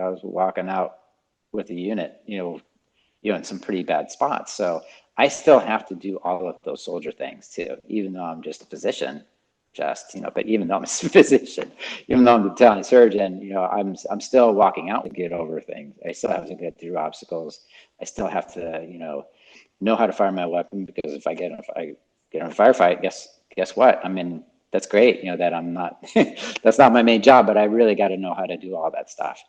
was walking out with the unit, in some pretty bad spots. So I still have to do all of those soldier things too, even though I'm just a physician. But even though I'm a physician, even though I'm the battalion surgeon, I'm still walking out to get over things. I still have to get through obstacles. I still have to, know how to fire my weapon, because if I get in a firefight, guess what? I mean, that's great, that I'm not, that's not my main job, but I really got to know how to do all that stuff.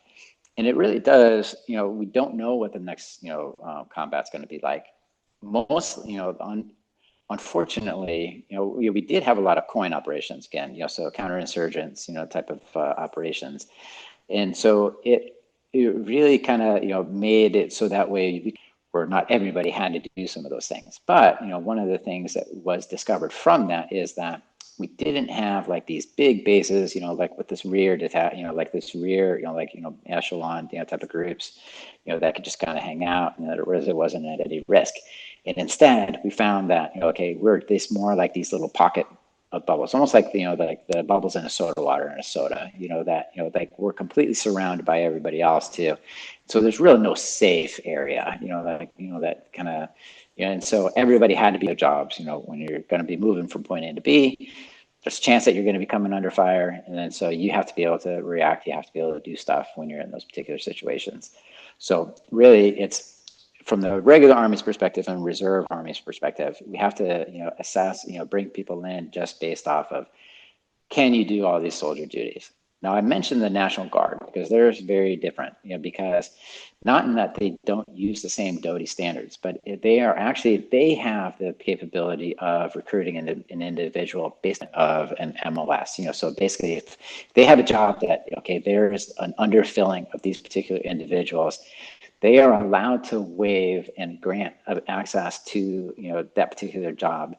And it really does, we don't know what the next, combat's going to be like. Most, unfortunately, we did have a lot of coin operations again, so counterinsurgents, type of operations. And so it really kind of, made it so that way where not everybody had to do some of those things. But, one of the things that was discovered from that is that we didn't have like these big bases, like with this rear like this rear, echelon, type of groups, that could just kind of hang out, and that it wasn't at any risk. And instead, we found that, okay, we're this more like these little pocket of bubbles, almost like, like the bubbles in a soda water in a soda, like we're completely surrounded by everybody else too. So there's really no safe area, that kind of, and so everybody had to be their jobs, when you're going to be moving from point A to B, there's a chance that you're going to be coming under fire. And then so you have to be able to react. You have to be able to do stuff when you're in those particular situations. So really, it's from the regular Army's perspective and Reserve Army's perspective, we have to, assess, bring people in just based off of, can you do all these soldier duties? Now, I mentioned the National Guard because they're very different, because not in that they don't use the same DOTI standards, but they have the capability of recruiting an individual based of an MLS. So basically, if they have a job that, okay, there's an underfilling of these particular individuals, they are allowed to waive and grant access to, that particular job,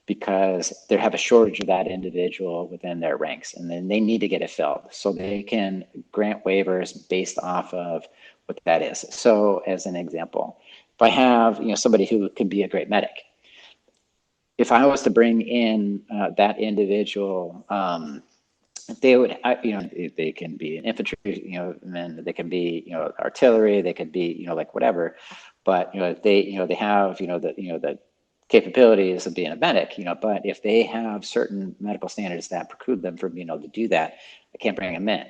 because they have a shortage of that individual within their ranks, and then they need to get it filled. So they can grant waivers based off of what that is. So as an example, if I have, somebody who could be a great medic, if I was to bring in that individual, they would, they can be an infantry, and then they can be, artillery, they could be, like whatever, but, they have, the capabilities of being a medic, but if they have certain medical standards that preclude them from being able to do that, I can't bring them in.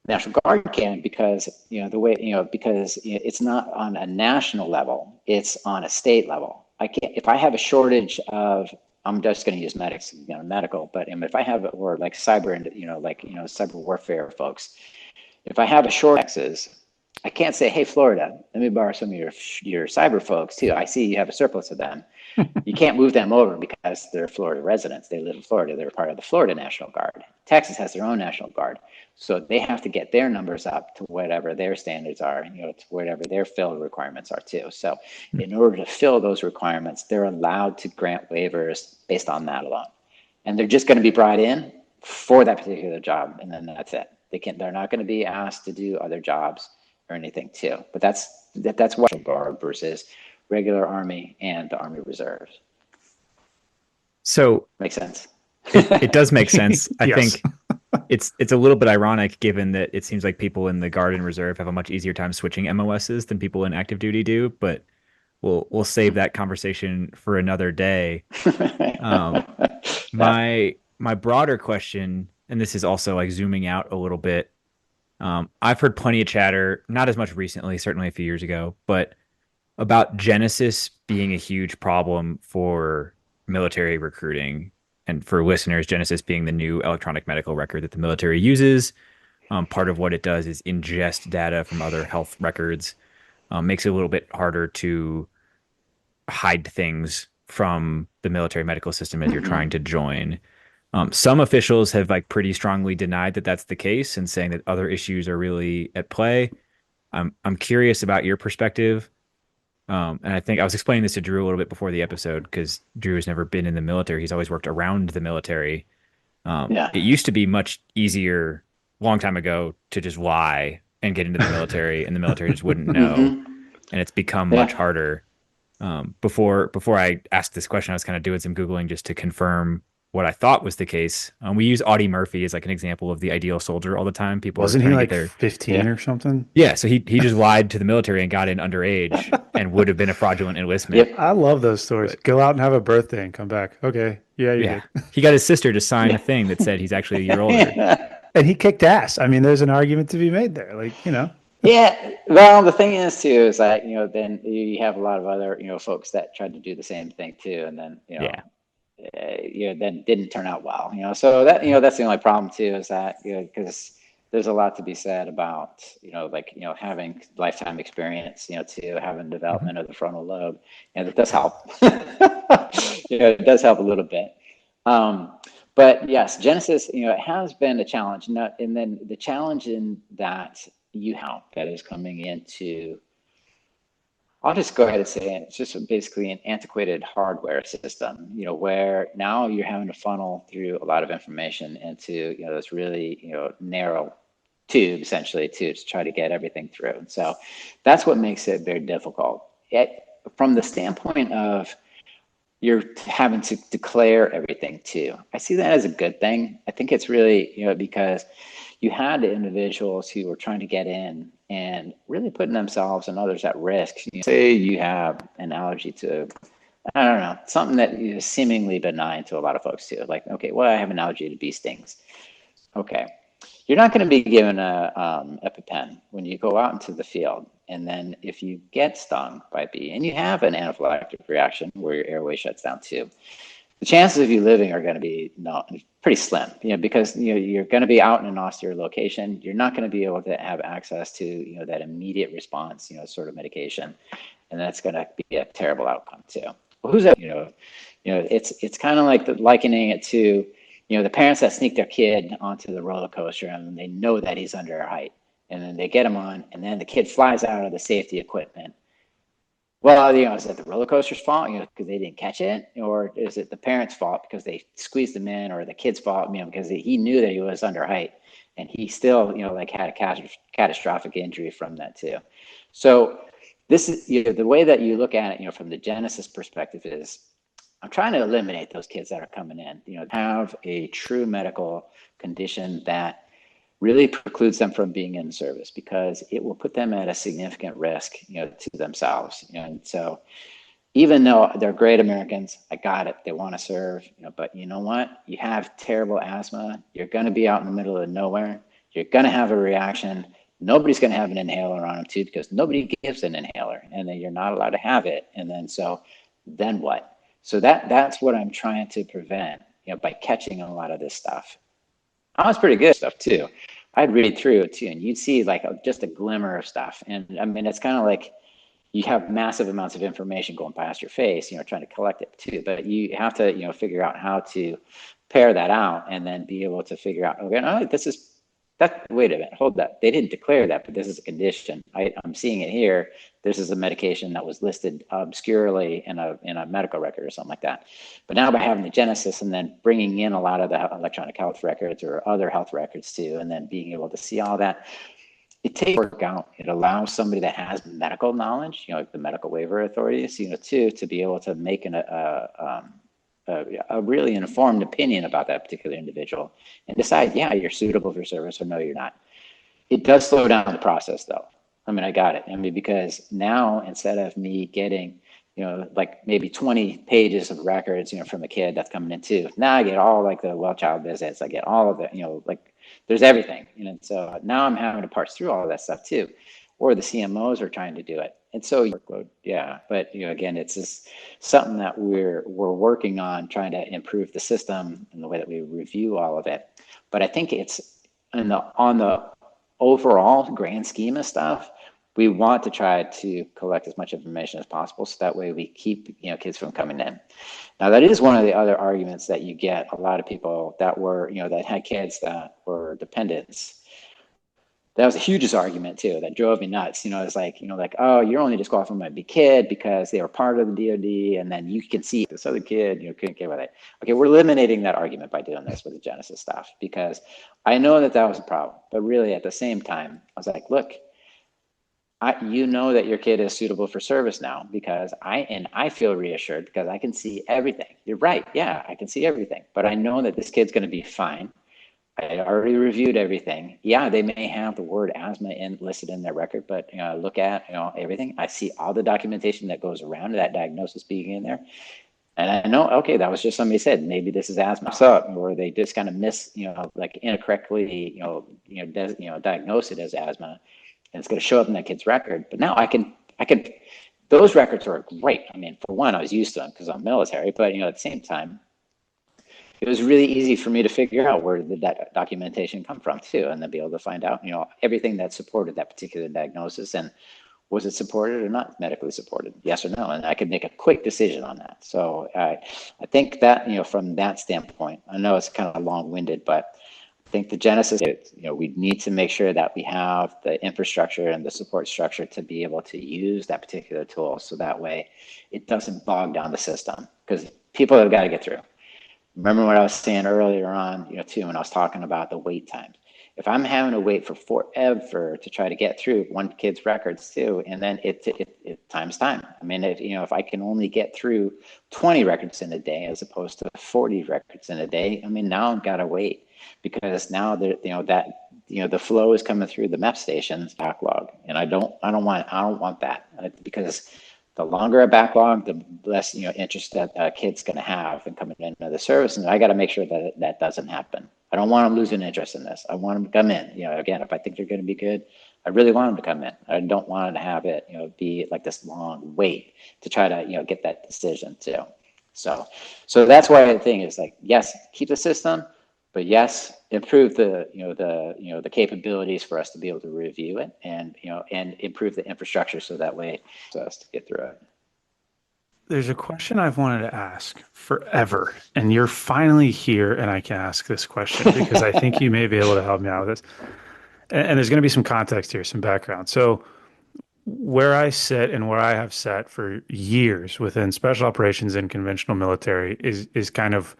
National Guard can, because, the way, because it's not on a national level, it's on a state level. I can't, if I have a shortage of, I'm just going to use medics, medical, but if I have, or like cyber, cyber warfare folks, if I have a shortage of I can't say, hey, Florida, let me borrow some of your cyber folks too. I see you have a surplus of them. You can't move them over because they're Florida residents. They live in Florida. They're part of the Florida National Guard. Texas has their own National Guard. So they have to get their numbers up to whatever their standards are, to whatever their fill requirements are too. So in order to fill those requirements, they're allowed to grant waivers based on that alone. And they're just going to be brought in for that particular job. And then that's it. They're not going to be asked to do other jobs or anything too. But that's what Guard versus regular Army and the Army Reserves. So makes sense. It does make sense. I Yes. think it's a little bit ironic given that it seems like people in the Guard and Reserve have a much easier time switching MOSs than people in active duty do, but we'll save that conversation for another day. My broader question, and this is also like zooming out a little bit. I've heard plenty of chatter, not as much recently, certainly a few years ago, but about Genesis being a huge problem for military recruiting. And for listeners, Genesis being the new electronic medical record that the military uses. Part of what it does is ingest data from other health records, makes it a little bit harder to hide things from the military medical system as you're trying to join. Some officials have like pretty strongly denied that that's the case and saying that other issues are really at play. I'm curious about your perspective. And I think I was explaining this to Drew a little bit before the episode because Drew has never been in the military. He's always worked around the military. It used to be much easier a long time ago to just lie and get into the military and the military just wouldn't know. And it's become much harder. Before I asked this question, I was kind of doing some Googling just to confirm what I thought was the case. We use Audie Murphy as like an example of the ideal soldier all the time. People Wasn't are he trying like to get their 15 or something? Yeah, so he just lied to the military and got in underage and would have been a fraudulent enlistment. Yep. I love those stories. Go out and have a birthday and come back. Okay. Yeah, you did. He got his sister to sign a thing that said he's actually a year older. And he kicked ass. I mean, there's an argument to be made there. Like, Yeah. Well, the thing is too, is that, then you have a lot of other, folks that tried to do the same thing too. And then, then didn't turn out well, so that, that's the only problem too, is that, because there's a lot to be said about, having lifetime experience, to having development of the frontal lobe, and it does help. It does help a little bit. But yes, Genesis, it has been a challenge. And then the challenge in that that is coming into, I'll just go ahead and say it's just basically an antiquated hardware system, where now you're having to funnel through a lot of information into, this really, narrow tube essentially to try to get everything through. And so that's what makes it very difficult. From the standpoint of you're having to declare everything too, I see that as a good thing. I think it's really, because you had the individuals who were trying to get in and really putting themselves and others at risk. Say you have an allergy to, I don't know, something that is seemingly benign to a lot of folks too. Like, okay, well, I have an allergy to bee stings. Okay. You're not going to be given a EpiPen when you go out into the field. And then if you get stung by a bee and you have an anaphylactic reaction where your airway shuts down too, the chances of you living are going to be pretty slim, because you're going to be out in an austere location. You're not going to be able to have access to that immediate response, sort of medication, and that's going to be a terrible outcome too. Well, who's that? It's kind of like likening it to the parents that sneak their kid onto the roller coaster and they know that he's under a height, and then they get him on, and then the kid flies out of the safety equipment. Well, is it the roller coaster's fault, because they didn't catch it? Or is it the parents' fault because they squeezed him in, or the kid's fault, because he knew that he was under height and he still, had a catastrophic injury from that too. So this is, the way that you look at it, from the Genesis perspective is, I'm trying to eliminate those kids that are coming in, have a true medical condition that really precludes them from being in service, because it will put them at a significant risk, to themselves. And so even though they're great Americans, I got it, they want to serve, but you know what? You have terrible asthma. You're going to be out in the middle of nowhere. You're going to have a reaction. Nobody's going to have an inhaler on them too, because nobody gives an inhaler, and then you're not allowed to have it. And then what? So that's what I'm trying to prevent, by catching a lot of this stuff. I was pretty good at stuff too, I'd read through it too, and you'd see like just a glimmer of stuff. And I mean, it's kind of like you have massive amounts of information going past your face, trying to collect it too. But you have to, figure out how to pare that out and then be able to figure out, okay, no, this is that. Wait a minute, hold that. They didn't declare that, but this is a condition. I'm seeing it here. This is a medication that was listed obscurely in a medical record or something like that. But now by having the genesis and then bringing in a lot of the electronic health records or other health records too, and then being able to see all that, it takes work out. It allows somebody that has medical knowledge, like the medical waiver authorities, to be able to make a really informed opinion about that particular individual and decide, yeah, you're suitable for service or no, you're not. It does slow down the process though. I mean, I got it. I mean, because now instead of me getting, like maybe 20 pages of records, from a kid that's coming in too, now I get all like the well child visits. I get all of it, like there's everything. And so now I'm having to parse through all of that stuff too, or the CMOs are trying to do it. And so workload, yeah. But, again, it's just something that we're working on, trying to improve the system and the way that we review all of it. But I think it's on the overall grand scheme of stuff, we want to try to collect as much information as possible so that way we keep kids from coming in. Now that is one of the other arguments that you get a lot of people that were that had kids that were dependents. That was the hugest argument too that drove me nuts. It's like oh, you're only disqualified by the kid because they were part of the DoD, and then you can see this other kid couldn't get with it. Okay, we're eliminating that argument by doing this with the Genesis stuff because I know that was a problem, but really at the same time I was like, look, that your kid is suitable for service now because I feel reassured because I can see everything. You're right, yeah, I can see everything, but I know that this kid's going to be fine. I already reviewed everything. Yeah, they may have the word asthma listed in their record, but look at everything. I see all the documentation that goes around that diagnosis being in there, and I know okay, that was just somebody said maybe this is asthma, or they just kind of like incorrectly diagnose it as asthma, and it's going to show up in that kid's record. But now I can. Those records are great. I mean, for one, I was used to them because I'm military, but at the same time, it was really easy for me to figure out where did that documentation come from too, and then be able to find out, everything that supported that particular diagnosis and was it supported or not medically supported, yes or no, and I could make a quick decision on that. So I think that from that standpoint, I know it's kind of long-winded, but I think the genesis, we need to make sure that we have the infrastructure and the support structure to be able to use that particular tool, so that way it doesn't bog down the system because people have got to get through. Remember what I was saying earlier on, too, when I was talking about the wait times. If I'm having to wait for forever to try to get through one kid's records too, and then it times time. I mean, if I can only get through 20 records in a day as opposed to 40 records in a day, I mean, now I've got to wait because now the flow is coming through the MEP stations backlog, and I don't want that because the longer a backlog, the less interest that a kid's going to have in coming into the service, and I got to make sure that doesn't happen. I don't want them losing interest in this. I want them to come in. Again, if I think they're going to be good, I really want them to come in. I don't want them to have it, be like this long wait to try to get that decision too. So that's why the thing is like, yes, keep the system, but yes, improve the capabilities for us to be able to review it and improve the infrastructure so that way for us to get through it. There's a question I've wanted to ask forever, and you're finally here, and I can ask this question because I think you may be able to help me out with this. And there's going to be some context here, some background. So where I sit and where I have sat for years within special operations and conventional military is kind of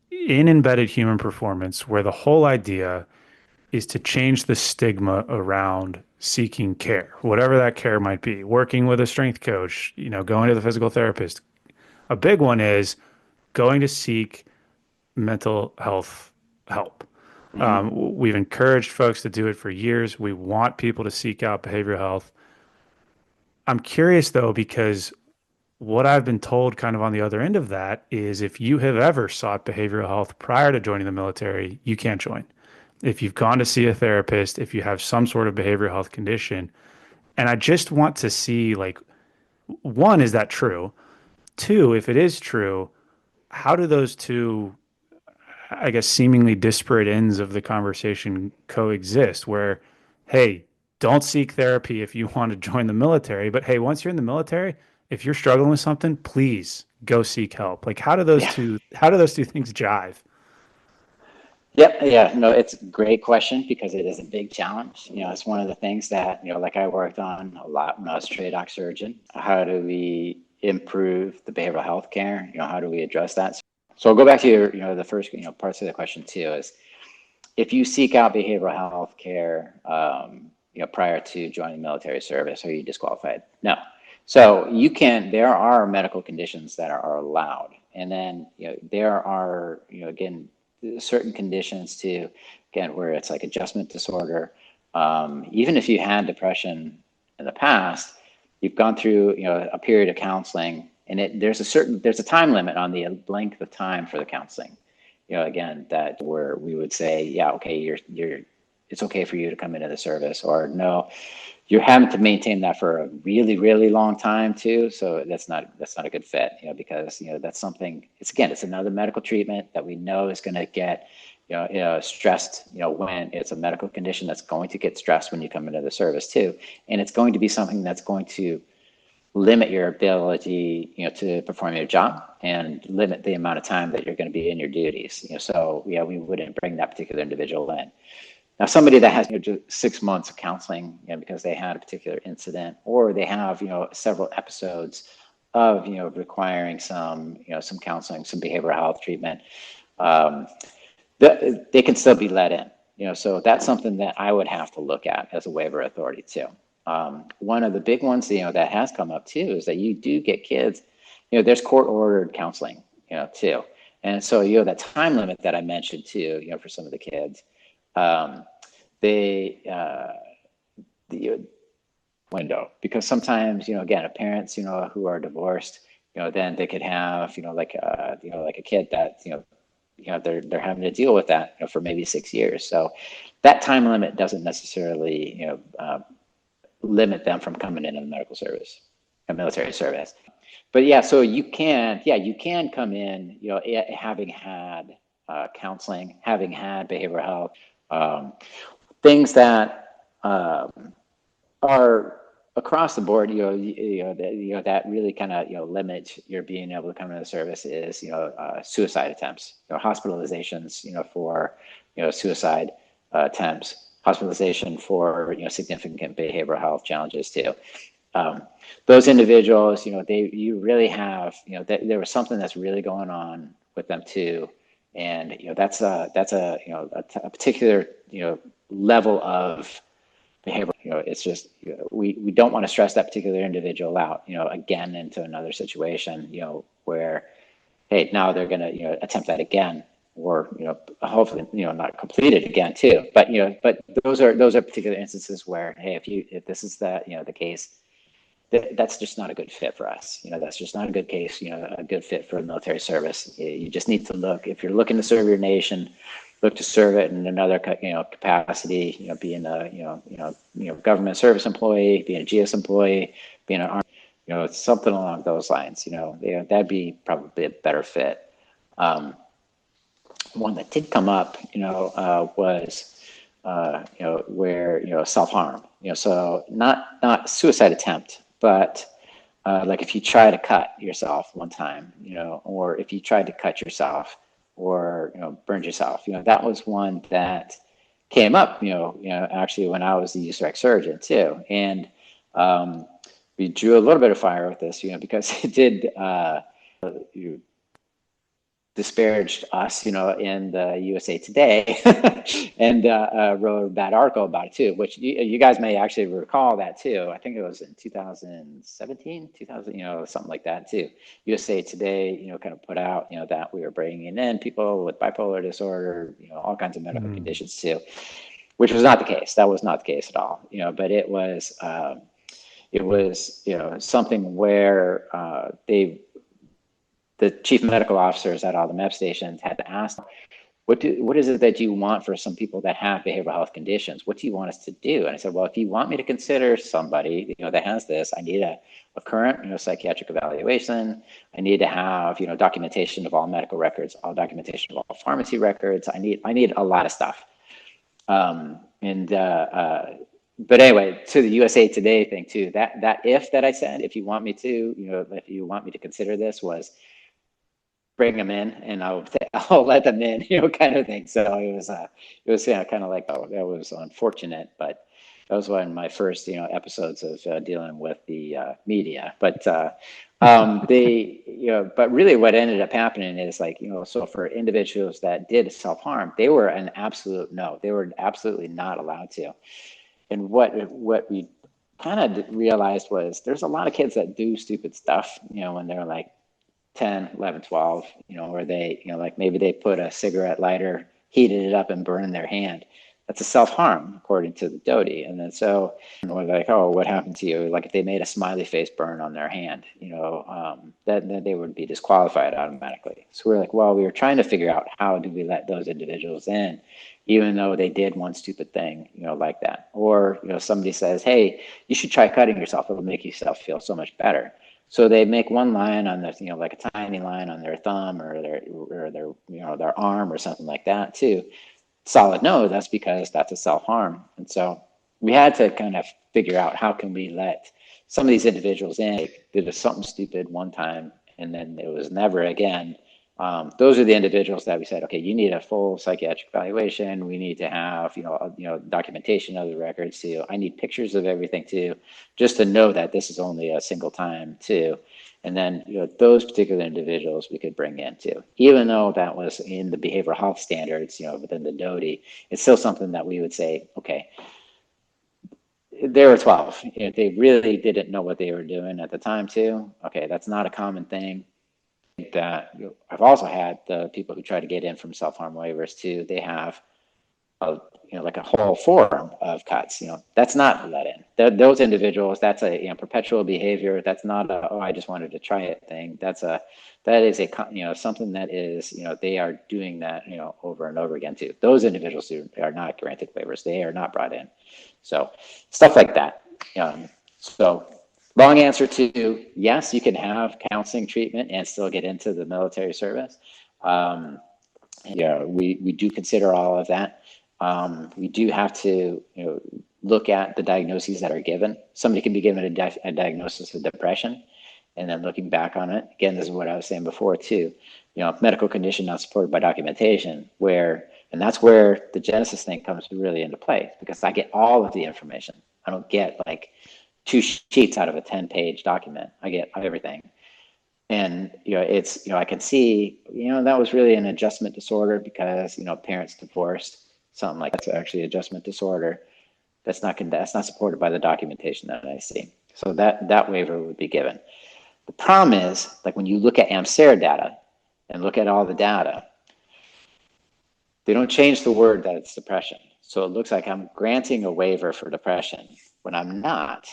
in embedded human performance, where the whole idea is to change the stigma around seeking care, whatever that care might be, working with a strength coach, going to the physical therapist. A big one is going to seek mental health help. We've encouraged folks to do it for years. We want people to seek out behavioral health. I'm curious though, because what I've been told kind of on the other end of that is if you have ever sought behavioral health prior to joining the military, you can't join. If you've gone to see a therapist, if you have some sort of behavioral health condition. And I just want to see, like, one, is that true? Two, if it is true, how do those two, I guess, seemingly disparate ends of the conversation coexist where, hey, don't seek therapy if you want to join the military, but hey, once you're in the military, if you're struggling with something, please go seek help. Like, Yeah. how do those two things jive? Yep. Yeah. No, it's a great question because it is a big challenge. It's one of the things that, like I worked on a lot when I was a trade doc surgeon. How do we improve the behavioral health care? How do we address that? So I'll go back to the first, parts of the question too is if you seek out behavioral health care, prior to joining military service, are you disqualified? No. So there are medical conditions that are allowed. And then, there are, again, certain conditions too, again, where it's like adjustment disorder. Even if you had depression in the past, you've gone through, a period of counseling, and there's a time limit on the length of time for the counseling. Again, that where we would say, yeah, okay, it's okay for you to come into the service, or no, you're having to maintain that for a really, really long time too. So that's not a good fit, because that's something. It's another medical treatment that we know is going to get stressed. When it's a medical condition that's going to get stressed when you come into the service too, and it's going to be something that's going to limit your ability, to perform your job and limit the amount of time that you're going to be in your duties. So yeah, we wouldn't bring that particular individual in. Now, somebody that has just 6 months of counseling, because they had a particular incident, or they have, several episodes of, requiring some counseling, some behavioral health treatment, they can still be let in. So that's something that I would have to look at as a waiver authority too. One of the big ones, that has come up too, is that you do get kids, there's court-ordered counseling, too. And so, that time limit that I mentioned too, for some of the kids, the window, because sometimes, again, parents, who are divorced, then they could have, like a kid that, they're having to deal with that, for maybe 6 years. So that time limit doesn't necessarily, limit them from coming into the medical service, a military service. But yeah, so you can come in, having had counseling, having had behavioral health, things that are across the board, that really kind of limit your being able to come into the service is, suicide attempts, hospitalizations, for, suicide attempts, hospitalization for, significant behavioral health challenges too. Those individuals, you really have, there was something that's really going on with them too. And, that's a particular, level of behavior. It's just, we don't want to stress that particular individual out, again, into another situation, where, hey, now they're going to, attempt that again, or, hopefully, not complete it again too. But, but those are particular instances where, hey, if this is the case, that's just not a good fit for us. That's just not a good case, a good fit for military service. You just need to look, if you're looking to serve your nation, look to serve it in another, capacity, being a, government service employee, being a GS employee, being an army, something along those lines, that'd be probably a better fit. One that did come up, was, where, self-harm, so not suicide attempt, but like if you try to cut yourself one time, or if you tried to cut yourself, or burned yourself, that was one that came up, actually when I was the USREC surgeon too, and we drew a little bit of fire with this, because it did disparaged us, in the USA Today, and wrote a bad article about it too, which you guys may actually recall that too. I think it was in 2017, something like that too. USA Today, kind of put out, that we were bringing in people with bipolar disorder, all kinds of medical conditions too, which was not the case. That was not the case at all, but it was, something where the chief medical officers at all the MEP stations had to ask them, what is it that you want for some people that have behavioral health conditions? What do you want us to do? And I said, well, if you want me to consider somebody, that has this, I need a current, psychiatric evaluation. I need to have, documentation of all medical records, all documentation of all pharmacy records. I need a lot of stuff. But anyway, to the USA Today thing too, that I said, if you want me to consider this, was bring them in and I'll let them in, kind of thing. So it was kind of like, oh, that was unfortunate, but that was one of my first, episodes of dealing with the media. But but really what ended up happening is like, so for individuals that did self-harm, they were an absolute no. They were absolutely not allowed to. And what we kind of realized was there's a lot of kids that do stupid stuff, when they're like 10, 11, 12, where they, like maybe they put a cigarette lighter, heated it up and burned their hand. That's a self-harm according to the DOTI. And then so we're like, oh, what happened to you? Like if they made a smiley face burn on their hand, then they would be disqualified automatically. So we're like, well, we were trying to figure out how do we let those individuals in, even though they did one stupid thing, like that. Or, somebody says, hey, you should try cutting yourself. It'll make yourself feel so much better. So they make one line on their, like a tiny line on their thumb or their arm or something like that too. Solid no, that's because that's a self-harm. And so we had to kind of figure out how can we let some of these individuals in, they did something stupid one time and then it was never again. Those are the individuals that we said, okay, you need a full psychiatric evaluation. We need to have, documentation of the records too. I need pictures of everything too, just to know that this is only a single time too. And then, those particular individuals we could bring in too, even though that was in the behavioral health standards, within the DOTI, it's still something that we would say, okay, they were 12. They really didn't know what they were doing at the time too. Okay, that's not a common thing. That I've also had the people who try to get in from self-harm waivers too. They have like a whole forum of cuts. That's not let in. Those individuals, that's a perpetual behavior. That's not a I just wanted to try it thing. That is something that is they are doing that over and over again too. Those individuals are not granted waivers. They are not brought in. So stuff like that. So. Long answer to yes, you can have counseling treatment and still get into the military service. We do consider all of that. We do have to look at the diagnoses that are given. Somebody can be given a diagnosis of depression, and then looking back on it, again, this is what I was saying before too. Medical condition not supported by documentation, and that's where the Genesis thing comes really into play, because I get all of the information. I don't get like 2 sheets out of a 10-page document. I get everything. And, it's, I can see, that was really an adjustment disorder because, parents divorced, something like that's actually adjustment disorder. That's not supported by the documentation that I see. So that waiver would be given. The problem is, like when you look at AMSAIR data and look at all the data, they don't change the word that it's depression. So it looks like I'm granting a waiver for depression when I'm not.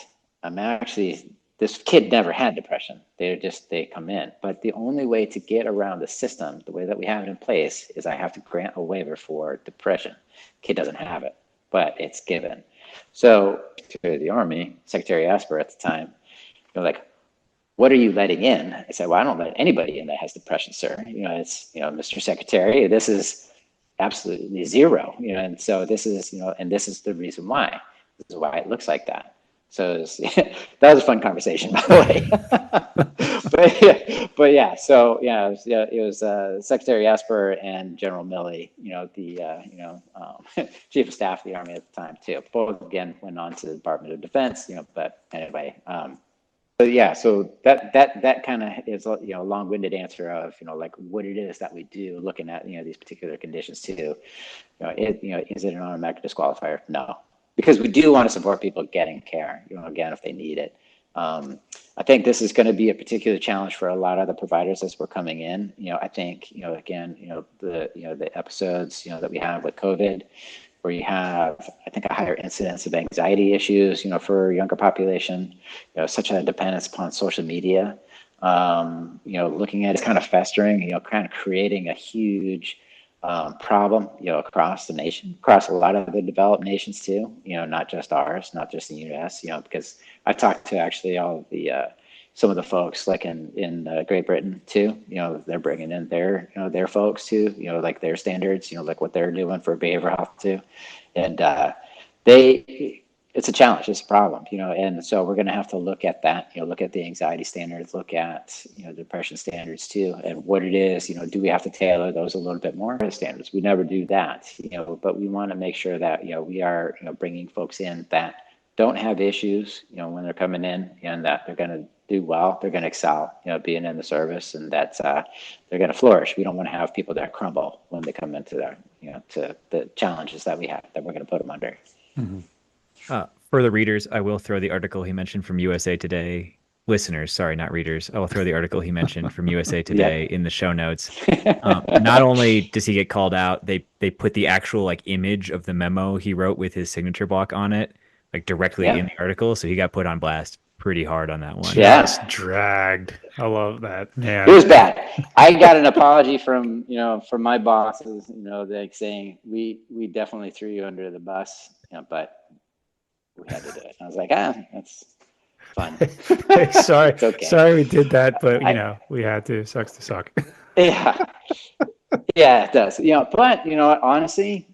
I'm actually, this kid never had depression. They come in. But the only way to get around the system, the way that we have it in place, is I have to grant a waiver for depression. Kid doesn't have it, but it's given. So to the Army, Secretary Asper at the time, like, what are you letting in? I said, well, I don't let anybody in that has depression, sir. It's, Mr. Secretary, this is absolutely zero. And so this is, and this is the reason why. This is why it looks like that. So that was a fun conversation, by the way. It was Secretary Asper and General Milley, the Chief of Staff of the Army at the time too. Both again went on to the Department of Defense, but anyway. So that kind of is a long-winded answer of like what it is that we do, looking at these particular conditions too. Is it an automatic disqualifier? No. Because we do want to support people getting care, again, if they need it. I think this is going to be a particular challenge for a lot of the providers as we're coming in. I think, again, the episodes, that we have with COVID, where you have, I think, a higher incidence of anxiety issues, for a younger population, such a dependence upon social media, looking at it's kind of festering, kind of creating a huge problem, across the nation, across a lot of the developed nations too, not just ours, not just the US, because I talked to actually all of the, some of the folks like in Great Britain too, they're bringing in their folks too, like their standards, like what they're doing for behavioral health too. And it's a challenge, it's a problem, and so we're going to have to look at that, look at the anxiety standards, look at, depression standards too, and what it is, do we have to tailor those a little bit more? Standards, we never do that, but we want to make sure that, we are, bringing folks in that don't have issues, when they're coming in, and that they're going to do well, they're going to excel, being in the service, and that's they're going to flourish. We don't want to have people that crumble when they come into their, to the challenges that we have that we're going to put them under. Mm-hmm. For the readers, I will throw the article he mentioned from USA Today. Listeners, sorry, not readers. I will throw the article he mentioned from USA Today in the show notes. Not only does he get called out, they put the actual image of the memo he wrote with his signature block on it, directly in the article. So he got put on blast pretty hard on that one. Just dragged. I love that, man. It was bad. I got an apology from from my bosses, like saying we definitely threw you under the bus, but we had to do it. I was like, that's fun. Hey, sorry, okay. Sorry we did that, but we had to. Sucks to suck. Yeah, yeah, it does. But honestly,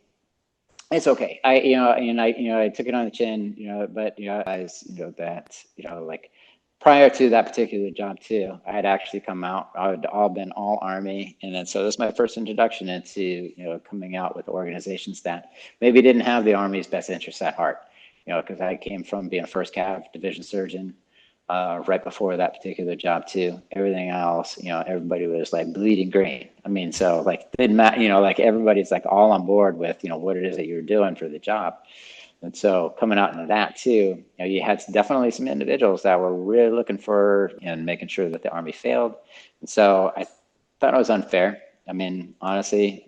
it's okay. I took it on the chin. But that like prior to that particular job too, I had actually come out. I had been all Army, and then so this is my first introduction into coming out with organizations that maybe didn't have the Army's best interests at heart. Because I came from being a first cav division surgeon right before that particular job too. Everything else, everybody was like bleeding green. I mean, so didn't matter, everybody's all on board with, what it is that you're doing for the job. And so coming out into that too, you had definitely some individuals that were really looking for and making sure that the Army failed. And so I thought it was unfair. I mean, honestly,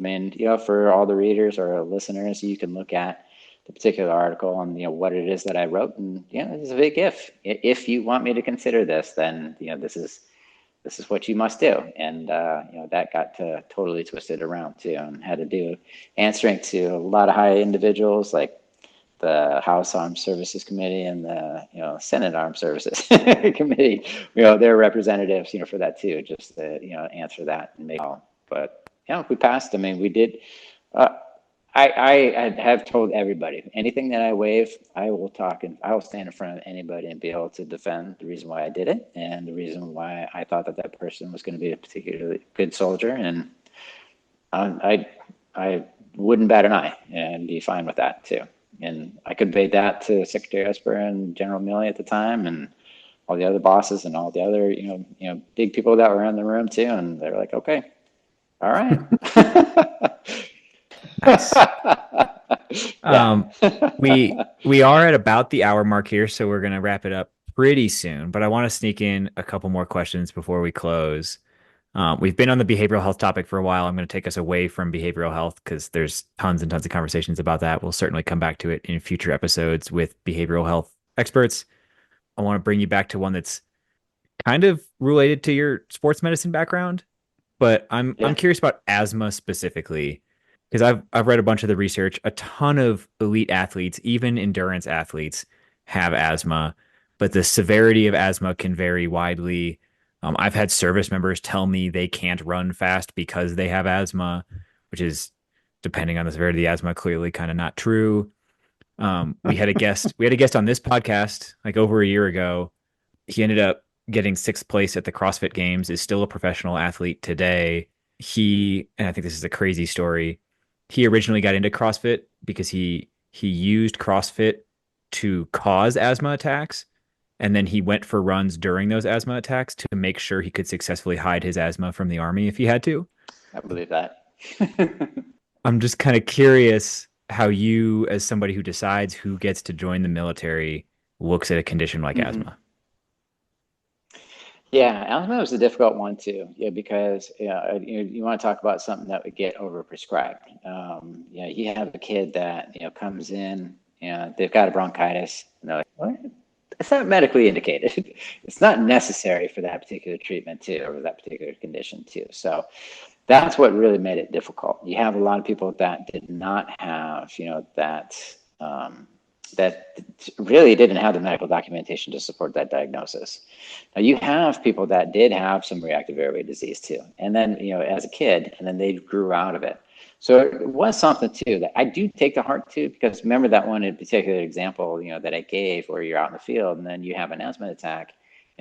for all the readers or listeners, you can look at the particular article and what it is that I wrote, and it's a big if you want me to consider this, then this is what you must do. And that got totally twisted around too, and had to do answering to a lot of high individuals like the House Armed Services Committee and the Senate Armed Services Committee, their representatives for that too, just to answer that and make but we passed. I mean, we did. I have told everybody, anything that I waive, I will talk and I will stand in front of anybody and be able to defend the reason why I did it and the reason why I thought that person was going to be a particularly good soldier. And I wouldn't bat an eye and be fine with that too. And I conveyed that to Secretary Esper and General Milley at the time and all the other bosses and all the other, big people that were in the room too. And they're like, okay, all right. Nice. We are at about the hour mark here, so we're going to wrap it up pretty soon, but I want to sneak in a couple more questions before we close. We've been on the behavioral health topic for a while. I'm going to take us away from behavioral health because there's tons and tons of conversations about that. We'll certainly come back to it in future episodes with behavioral health experts. I want to bring you back to one that's kind of related to your sports medicine background, but I'm curious about asthma specifically. Because I've read a bunch of the research. A ton of elite athletes, even endurance athletes, have asthma, but the severity of asthma can vary widely. I've had service members tell me they can't run fast because they have asthma, which is, depending on the severity of the asthma, clearly kind of not true. We had a guest on this podcast over a year ago. He ended up getting 6th place at the CrossFit Games, is still a professional athlete today. And I think this is a crazy story. He originally got into CrossFit because he used CrossFit to cause asthma attacks. And then he went for runs during those asthma attacks to make sure he could successfully hide his asthma from the Army if he had to. I believe that. I'm just kind of curious how you, as somebody who decides who gets to join the military, looks at a condition like asthma. Yeah, asthma was a difficult one too. Because you want to talk about something that would get overprescribed. You have a kid that comes in, they've got a bronchitis, and they're like, "What? It's not medically indicated. It's not necessary for that particular treatment too, or that particular condition too." So, That's what really made it difficult. You have a lot of people that did not have, that really didn't have the medical documentation to support that diagnosis. Now you have people that did have some reactive airway disease too, and then as a kid, and then they grew out of it. So it was something too that I do take to heart too, because remember that one in particular example, that I gave where you're out in the field and then you have an asthma attack,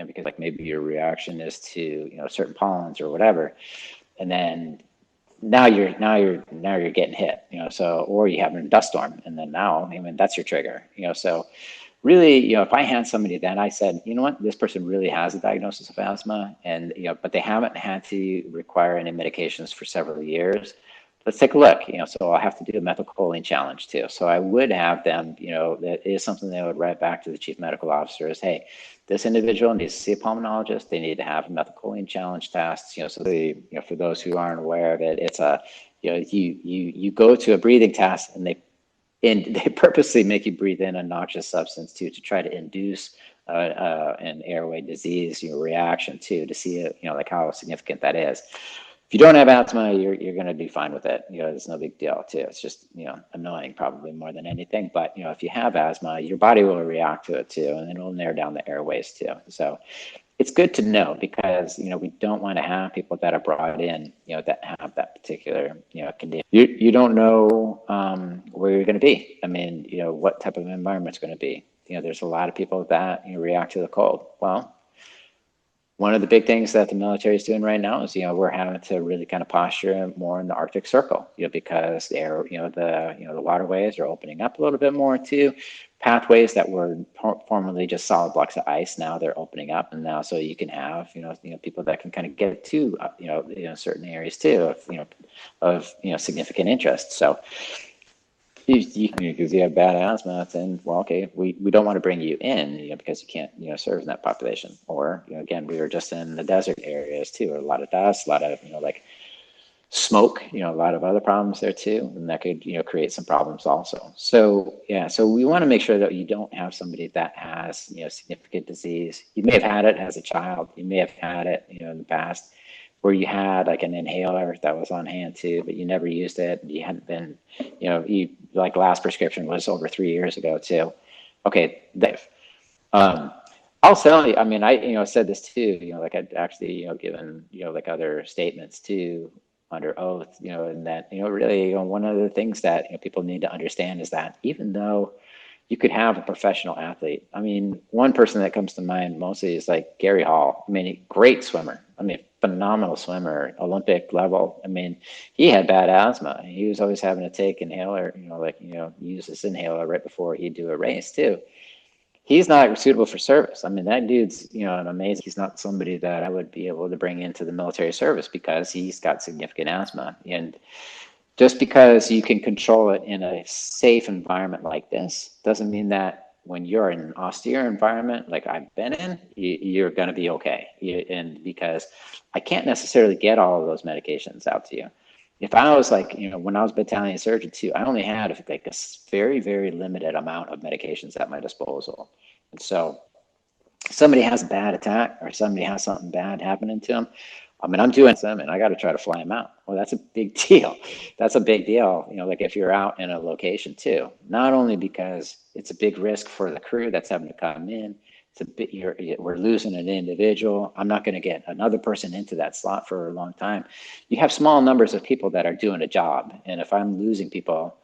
because like maybe your reaction is to certain pollens or whatever, and then now you're getting hit, so, or you have a dust storm, and then now, that's your trigger, so really, if I had somebody that I said, you know what, this person really has a diagnosis of asthma, and but they haven't had to require any medications for several years, let's take a look, so I'll have to do a methylcholine challenge too. So I would have them, that is something they would write back to the chief medical officer is, hey, this individual needs to see a pulmonologist. They need to have a methylcholine challenge test. So for those who aren't aware of it, it's a, you go to a breathing test and they purposely make you breathe in a noxious substance to try to induce an airway disease reaction to see like how significant that is. If you don't have asthma, you're going to be fine with it. It's no big deal too. It's just, annoying probably more than anything. But, if you have asthma, your body will react to it too, and it'll narrow down the airways too. So it's good to know because, we don't want to have people that are brought in, that have that particular, condition. You don't know where you're going to be. What type of environment it's going to be. There's a lot of people that react to the cold. Well, one of the big things that the military is doing right now is, we're having to really kind of posture more in the Arctic Circle, because the air, the waterways are opening up a little bit more too. Pathways that were formerly just solid blocks of ice, now they're opening up, and now so you can have, people that can kind of get to, certain areas too of significant interest. So. Because you have bad asthma, then okay, we don't want to bring you in, because you can't serve in that population. Or again, we were just in the desert areas too, a lot of dust, a lot of like smoke, a lot of other problems there too, and that could create some problems also. So so we want to make sure that you don't have somebody that has significant disease. You may have had it as a child, you may have had it in the past, where you had like an inhaler that was on hand too, but you never used it. You hadn't been, like last prescription was over 3 years ago too. Okay, I'll tell you, I said this too, like I'd actually, given, like other statements too under oath, and that, really, one of the things that people need to understand is that even though you could have a professional athlete. One person that comes to mind mostly is like Gary Hall. Great swimmer. Phenomenal swimmer, Olympic level. He had bad asthma. He was always having to take inhaler, use this inhaler right before he'd do a race too. He's not suitable for service. That dude's, an amazing, he's not somebody that I would be able to bring into the military service because he's got significant asthma. And just because you can control it in a safe environment like this doesn't mean that when you're in an austere environment like I've been in, you're going to be okay. And because I can't necessarily get all of those medications out to you. If I was like, when I was battalion surgeon too, I only had like a very, very limited amount of medications at my disposal. And so somebody has a bad attack or somebody has something bad happening to them, I'm doing some and I got to try to fly them out. Well, that's a big deal. That's a big deal. Like if you're out in a location too, not only because it's a big risk for the crew that's having to come in, we're losing an individual. I'm not going to get another person into that slot for a long time. You have small numbers of people that are doing a job. And if I'm losing people,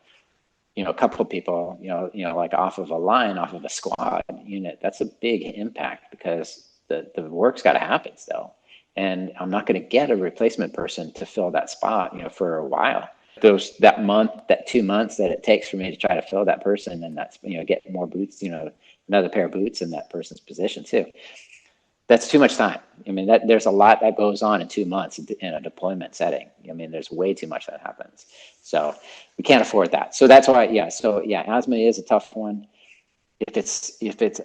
a couple of people, like off of a line, off of a squad unit, that's a big impact because the work's got to happen still. And I'm not going to get a replacement person to fill that spot, for a while. That month, that 2 months that it takes for me to try to fill that person, and that's, get more boots, another pair of boots in that person's position too. That's too much time. There's a lot that goes on in 2 months in a deployment setting. There's way too much that happens. So we can't afford that. So that's why, asthma is a tough one. If it's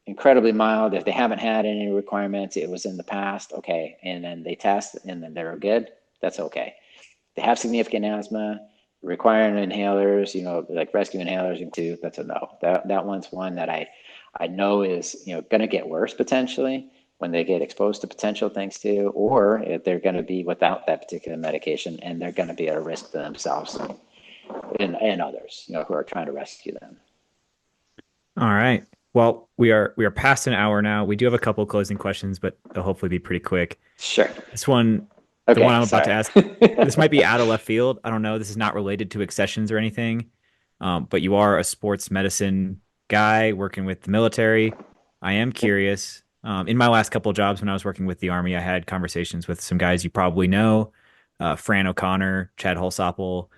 incredibly mild, if they haven't had any requirements, it was in the past, okay, and then they test and then they're good, that's okay. They have significant asthma, requiring inhalers, like rescue inhalers too, that's a no. That one's one that I know is, going to get worse potentially. when they get exposed to potential things too, or if they're going to be without that particular medication and they're going to be at a risk to themselves and others, who are trying to rescue them. All right. Well, we are past an hour now. We do have a couple closing questions, but they'll hopefully be pretty quick. Sure. This one, the Okay, one I'm about to sorry. ask, this might be out of left field. I don't know. This is not related to accessions or anything. But you are a sports medicine guy working with the military. I am curious. In my last couple of jobs when I was working with the Army, I had conversations with some guys you probably know, Fran O'Connor, Chad Holsopple.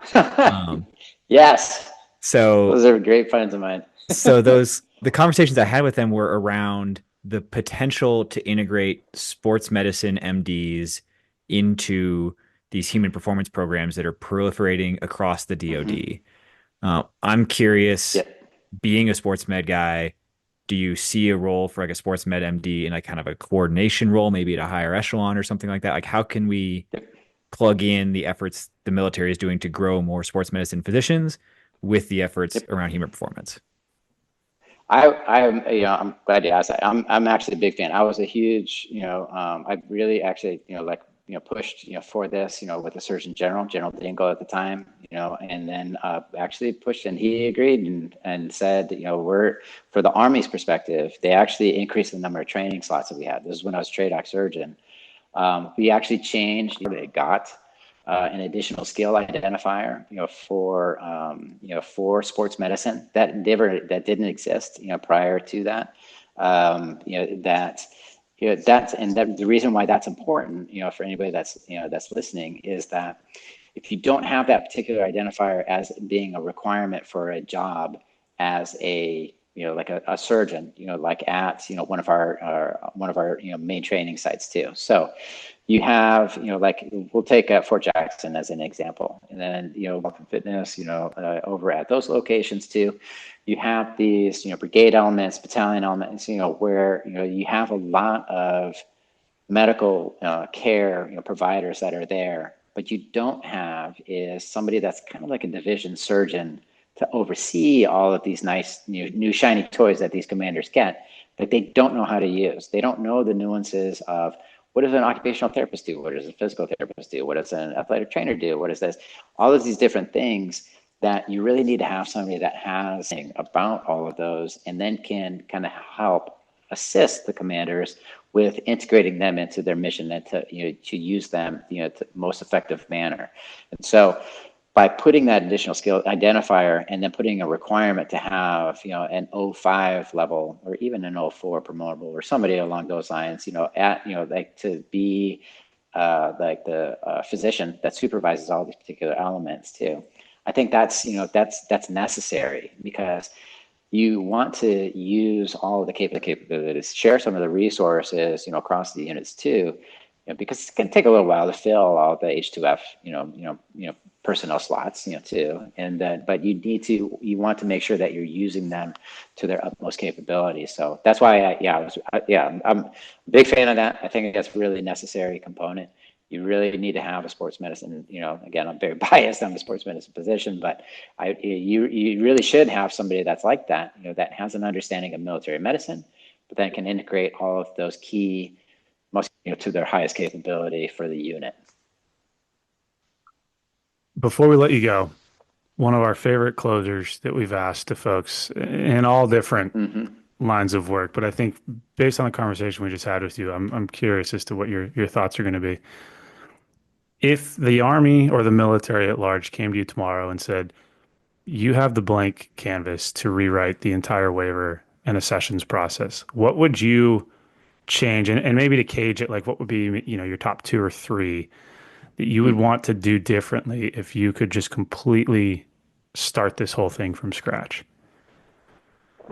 Yes, So those are great friends of mine. so the conversations I had with them were around the potential to integrate sports medicine MDs into these human performance programs that are proliferating across the DoD. I'm curious, Yeah. being a sports med guy, do you see a role for like a sports med MD in like kind of a coordination role, maybe at a higher echelon or something like that? Like, how can we plug in the efforts the military is doing to grow more sports medicine physicians with the efforts around human performance? I'm glad you asked that. I'm actually a big fan. I was a huge, I really actually, pushed, for this, with the Surgeon General Dingle at the time, and then actually pushed, and he agreed and said, we're, for the Army's perspective, they actually increased the number of training slots that we had. This is when I was TRADOC surgeon. We actually changed, they got an additional skill identifier, for sports medicine that didn't exist, prior to that. The reason why that's important, for anybody that's listening, is that if you don't have that particular identifier as being a requirement for a job as a like a surgeon, like at one of our main training sites too. So you have, like we'll take Fort Jackson as an example, and then Health and Fitness, over at those locations too. You have these brigade elements, battalion elements, where you have a lot of medical care providers that are there, but you don't have is somebody that's kind of like a division surgeon to oversee all of these nice new shiny toys that these commanders get that they don't know how to use. They don't know the nuances of what does an occupational therapist do? What does a physical therapist do? What does an athletic trainer do? What is this? All of these different things that you really need to have somebody that has about all of those and then can kind of help assist the commanders with integrating them into their mission and to use them to most effective manner. And so by putting that additional skill identifier and then putting a requirement to have, an 05 level or even an 04 promotable or somebody along those lines, like to be like the physician that supervises all these particular elements too. I think that's necessary because you want to use all of the capabilities, share some of the resources, across the units too, because it's going to take a little while to fill all the H2F, personnel slots, too. And but you want to make sure that you're using them to their utmost capability. So that's why I'm a big fan of that. I think that's really necessary component. You really need to have a sports medicine, again, I'm very biased. I'm a sports medicine physician, but you really should have somebody that's like that, that has an understanding of military medicine, but then can integrate all of those key, most, to their highest capability for the unit. Before we let you go, one of our favorite closers that we've asked to folks in all different lines of work, but I think based on the conversation we just had with you, I'm curious as to what your thoughts are going to be. If the Army or the military at large came to you tomorrow and said, you have the blank canvas to rewrite the entire waiver and accessions process, what would you change? And maybe to cage it, like what would be, your top 2 or 3 that you would want to do differently if you could just completely start this whole thing from scratch?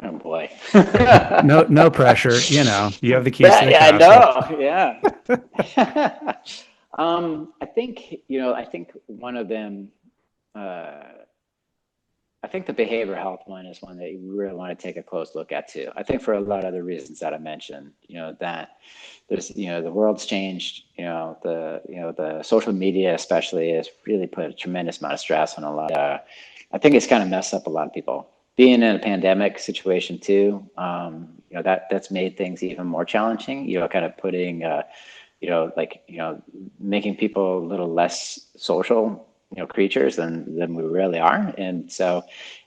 Oh boy. No pressure. You have the keys to the castle. Yeah. I think one of them, I think the behavioral health one is one that you really want to take a close look at too. I think for a lot of the reasons that I mentioned, that there's, the world's changed, the social media especially has really put a tremendous amount of stress on a lot. I think it's kind of messed up a lot of people. Being in a pandemic situation too, that's made things even more challenging, kind of putting, making people a little less social, creatures than we really are. And so,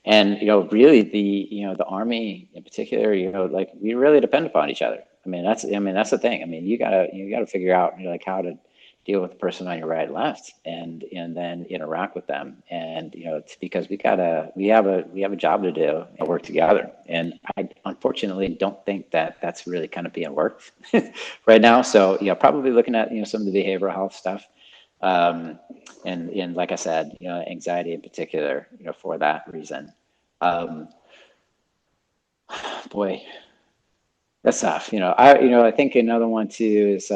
and, really the Army in particular, like we really depend upon each other. That's the thing. you gotta figure out, how to deal with the person on your right and left, and then interact with them. And, it's because we have a job to do and work together. And I unfortunately don't think that that's really kind of being worked right now. So, probably looking at, some of the behavioral health stuff. And like I said, anxiety in particular, for that reason. Boy, that's tough. I think another one too is,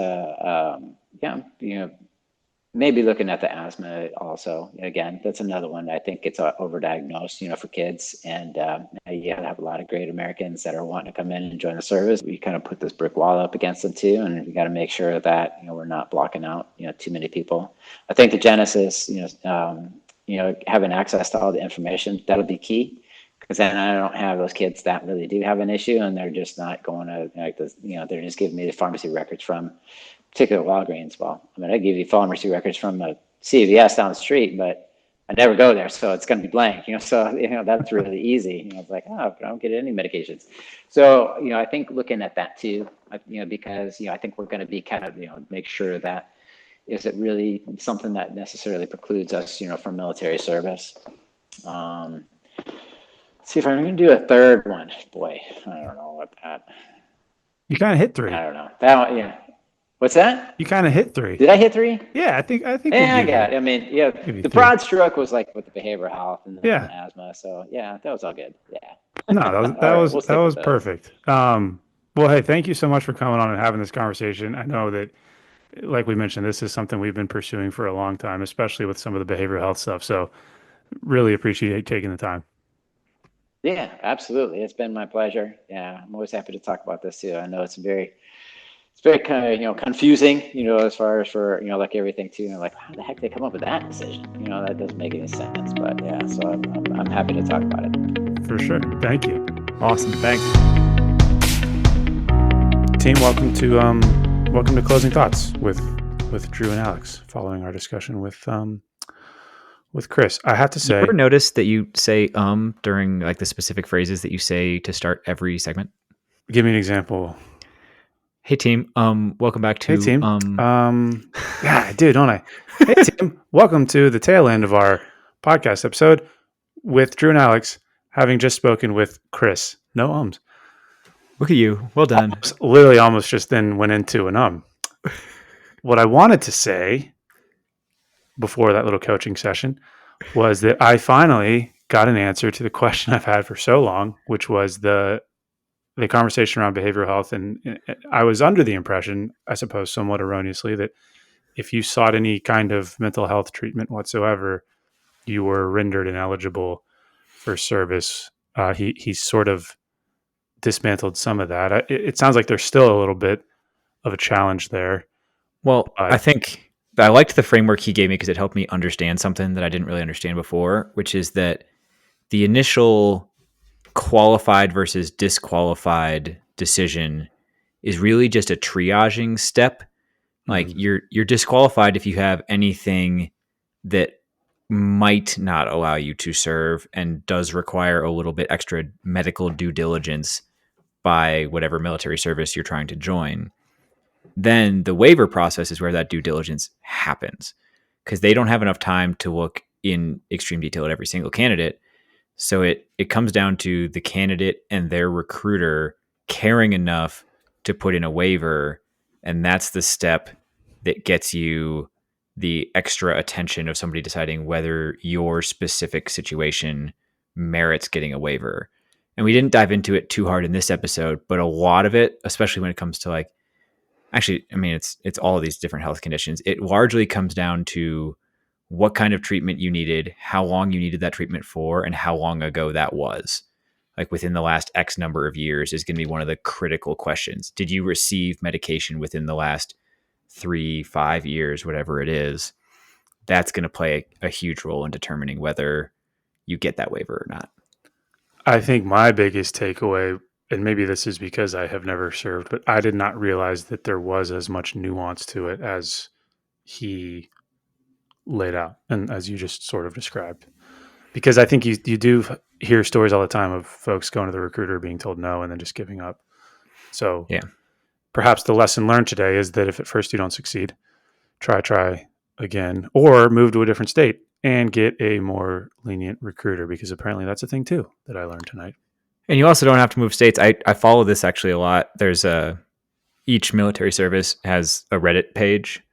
maybe looking at the asthma also. Again, that's another one. I think it's overdiagnosed, for kids. And you have a lot of great Americans that are wanting to come in and join the service. We kind of put this brick wall up against them too, and we got to make sure that we're not blocking out too many people. I think the genesis, having access to all the information, that'll be key. Because then I don't have those kids that really do have an issue, and they're just not going to they're just giving me the pharmacy records from particular Walgreens. Well, I give you pharmacy records from a CVS down the street, but I never go there, so it's going to be blank. So that's really easy. It's like, oh, I don't get any medications. So I think looking at that too, because I think we're going to be kind of make sure that is it really something that necessarily precludes us from military service. See if I'm going to do a third one. Boy, I don't know what that. You kind of hit 3. I don't know that one. Yeah. What's that? You kind of hit 3. Did I hit 3? Yeah, I think. Yeah, I got it. The broad stroke was like with the behavioral health and the asthma. So yeah, that was all good. Yeah. No, that was perfect. Well, hey, thank you so much for coming on and having this conversation. I know that, like we mentioned, this is something we've been pursuing for a long time, especially with some of the behavioral health stuff. So really appreciate taking the time. Yeah, absolutely. It's been my pleasure. Yeah, I'm always happy to talk about this too. I know it's very kind of, confusing, as far as for, like everything too. Like, how the heck they come up with that decision? That doesn't make any sense. But yeah, so I'm happy to talk about it. For sure. Thank you. Awesome. Thanks. Team, welcome to Closing Thoughts with Drew and Alex, following our discussion with Chris. I have to say, you ever notice that you say during like the specific phrases that you say to start every segment? Give me an example. Hey team, welcome back to Hey team. Yeah, I do, don't I? Hey team, welcome to the tail end of our podcast episode with Drew and Alex, having just spoken with Chris. No ums. Look at you. Well done. Literally almost just then went into an What I wanted to say before that little coaching session was that I finally got an answer to the question I've had for so long, which was the conversation around behavioral health. And I was under the impression, I suppose somewhat erroneously, that if you sought any kind of mental health treatment whatsoever, you were rendered ineligible for service. He sort of dismantled some of that. It sounds like there's still a little bit of a challenge there. Well, I think I liked the framework he gave me because it helped me understand something that I didn't really understand before, which is that the initial qualified versus disqualified decision is really just a triaging step. Like you're disqualified if you have anything that might not allow you to serve and does require a little bit extra medical due diligence by whatever military service you're trying to join. Then the waiver process is where that due diligence happens because they don't have enough time to look in extreme detail at every single candidate. So it comes down to the candidate and their recruiter caring enough to put in a waiver. And that's the step that gets you the extra attention of somebody deciding whether your specific situation merits getting a waiver. And we didn't dive into it too hard in this episode, but a lot of it, especially when it comes to like, actually, I mean, it's all of these different health conditions. It largely comes down to what kind of treatment you needed, how long you needed that treatment for, and how long ago that was. Like within the last X number of years is going to be one of the critical questions. Did you receive medication within the last 3-5 years, whatever it is? That's going to play a huge role in determining whether you get that waiver or not. I think my biggest takeaway and maybe this is because I have never served, but I did not realize that there was as much nuance to it as he laid out and as you just sort of described. Because I think you do hear stories all the time of folks going to the recruiter being told no and then just giving up. So Yeah. perhaps the lesson learned today is that if at first you don't succeed, try again, or move to a different state and get a more lenient recruiter, because apparently that's a thing too that I learned tonight. And you also don't have to move states. I follow this actually a lot. There's each military service has a Reddit page.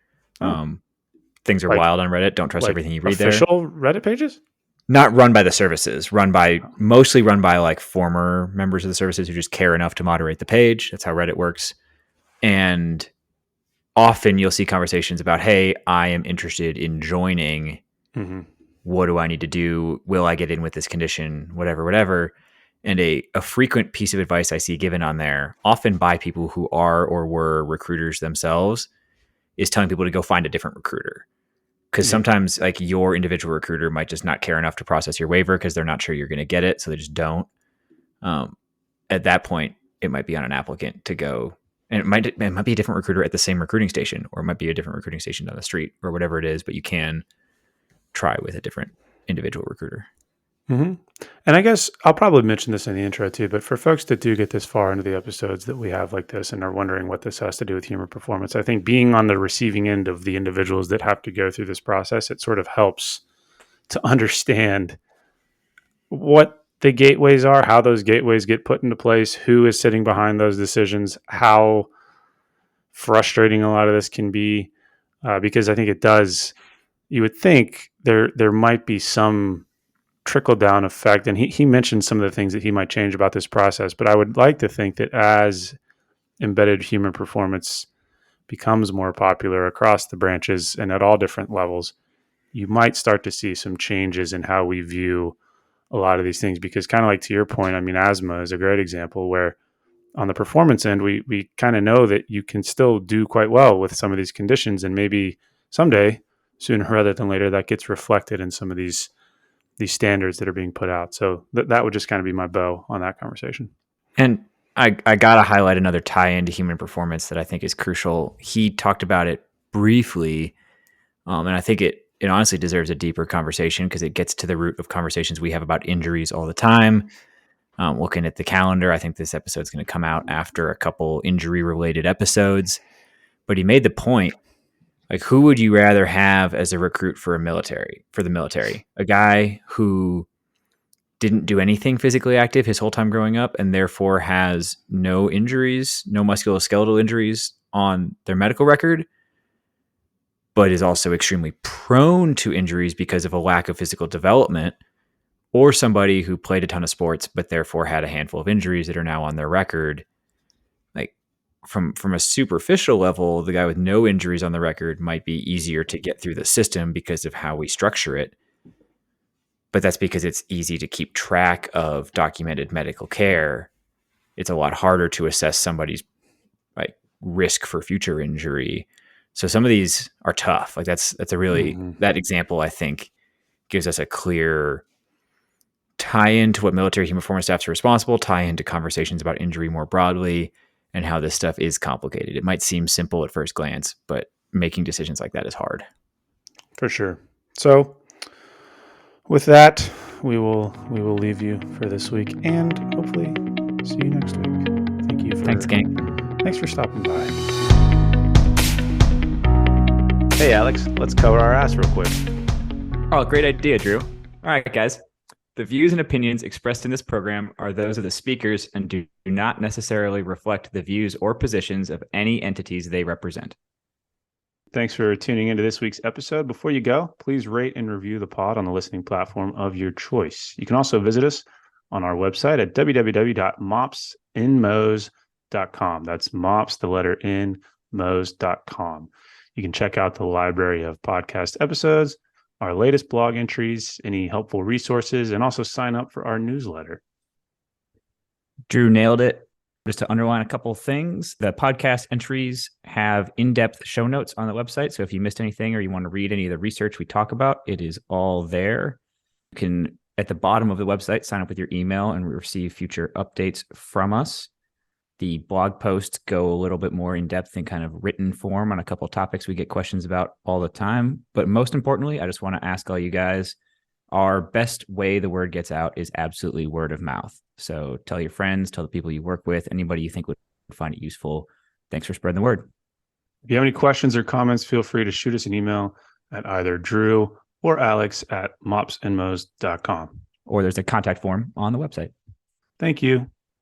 Things are Like- wild on Reddit. Don't trust Like everything you read there. official Reddit pages? Not run by the services, mostly run by like former members of the services who just care enough to moderate the page. That's how Reddit works. And often you'll see conversations about, hey, I am interested in joining. Mm-hmm. What do I need to do? Will I get in with this condition? Whatever. And a frequent piece of advice I see given on there, often by people who are or were recruiters themselves, is telling people to go find a different recruiter. Because sometimes like your individual recruiter might just not care enough to process your waiver because they're not sure you're going to get it. So they just don't. At that point, it might be on an applicant to go. And it might be a different recruiter at the same recruiting station, or it might be a different recruiting station down the street, or whatever it is. But you can try with a different individual recruiter. Mm-hmm. And I guess I'll probably mention this in the intro too, but for folks that do get this far into the episodes that we have like this and are wondering what this has to do with human performance, I think being on the receiving end of the individuals that have to go through this process, it sort of helps to understand what the gateways are, how those gateways get put into place, who is sitting behind those decisions, how frustrating a lot of this can be, because I think it does. You would think there might be some trickle down effect, and he mentioned some of the things that he might change about this process, but I would like to think that as embedded human performance becomes more popular across the branches and at all different levels, you might start to see some changes in how we view a lot of these things. Because kind of like to your point, I mean, asthma is a great example where on the performance end, we kind of know that you can still do quite well with some of these conditions, and maybe someday, sooner rather than later, that gets reflected in some of these standards that are being put out. So that would just kind of be my bow on that conversation. And I got to highlight another tie into human performance that I think is crucial. He talked about it briefly, and I think it honestly deserves a deeper conversation because it gets to the root of conversations we have about injuries all the time. Looking at the calendar, I think this episode is going to come out after a couple injury-related episodes. But he made the point, like, who would you rather have as a recruit for the military? A guy who didn't do anything physically active his whole time growing up and therefore has no injuries, no musculoskeletal injuries on their medical record, but is also extremely prone to injuries because of a lack of physical development, or somebody who played a ton of sports but therefore had a handful of injuries that are now on their record. Like, from a superficial level, the guy with no injuries on the record might be easier to get through the system because of how we structure it. But that's because it's easy to keep track of documented medical care. It's a lot harder to assess somebody's like risk for future injury. So some of these are tough. Like that's a really, that example, I think, gives us a clear tie into what military human performance staffs are responsible, tie into conversations about injury more broadly, and how this stuff is complicated. It might seem simple at first glance, but making decisions like that is hard. For sure. So with that, we will leave you for this week and hopefully see you next week. Thank you. Thanks, gang. Thanks for stopping by. Hey, Alex, let's cover our ass real quick. Oh, great idea, Drew. All right, guys. The views and opinions expressed in this program are those of the speakers and do not necessarily reflect the views or positions of any entities they represent. Thanks for tuning into this week's episode. Before you go, please rate and review the pod on the listening platform of your choice. You can also visit us on our website at www.mopsinmos.com. That's mops, the letter N, mos.com. You can check out the library of podcast episodes, our latest blog entries, any helpful resources, and also sign up for our newsletter. Drew nailed it. Just to underline a couple of things, the podcast entries have in-depth show notes on the website. So if you missed anything or you want to read any of the research we talk about, it is all there. You can At the bottom of the website, sign up with your email and receive future updates from us. The blog posts go a little bit more in depth in kind of written form on a couple of topics we get questions about all the time. But most importantly, I just want to ask all you guys, our best way the word gets out is absolutely word of mouth. So tell your friends, tell the people you work with, anybody you think would find it useful. Thanks for spreading the word. If you have any questions or comments, feel free to shoot us an email at either Drew or Alex at mopsandmos.com. Or there's a contact form on the website. Thank you.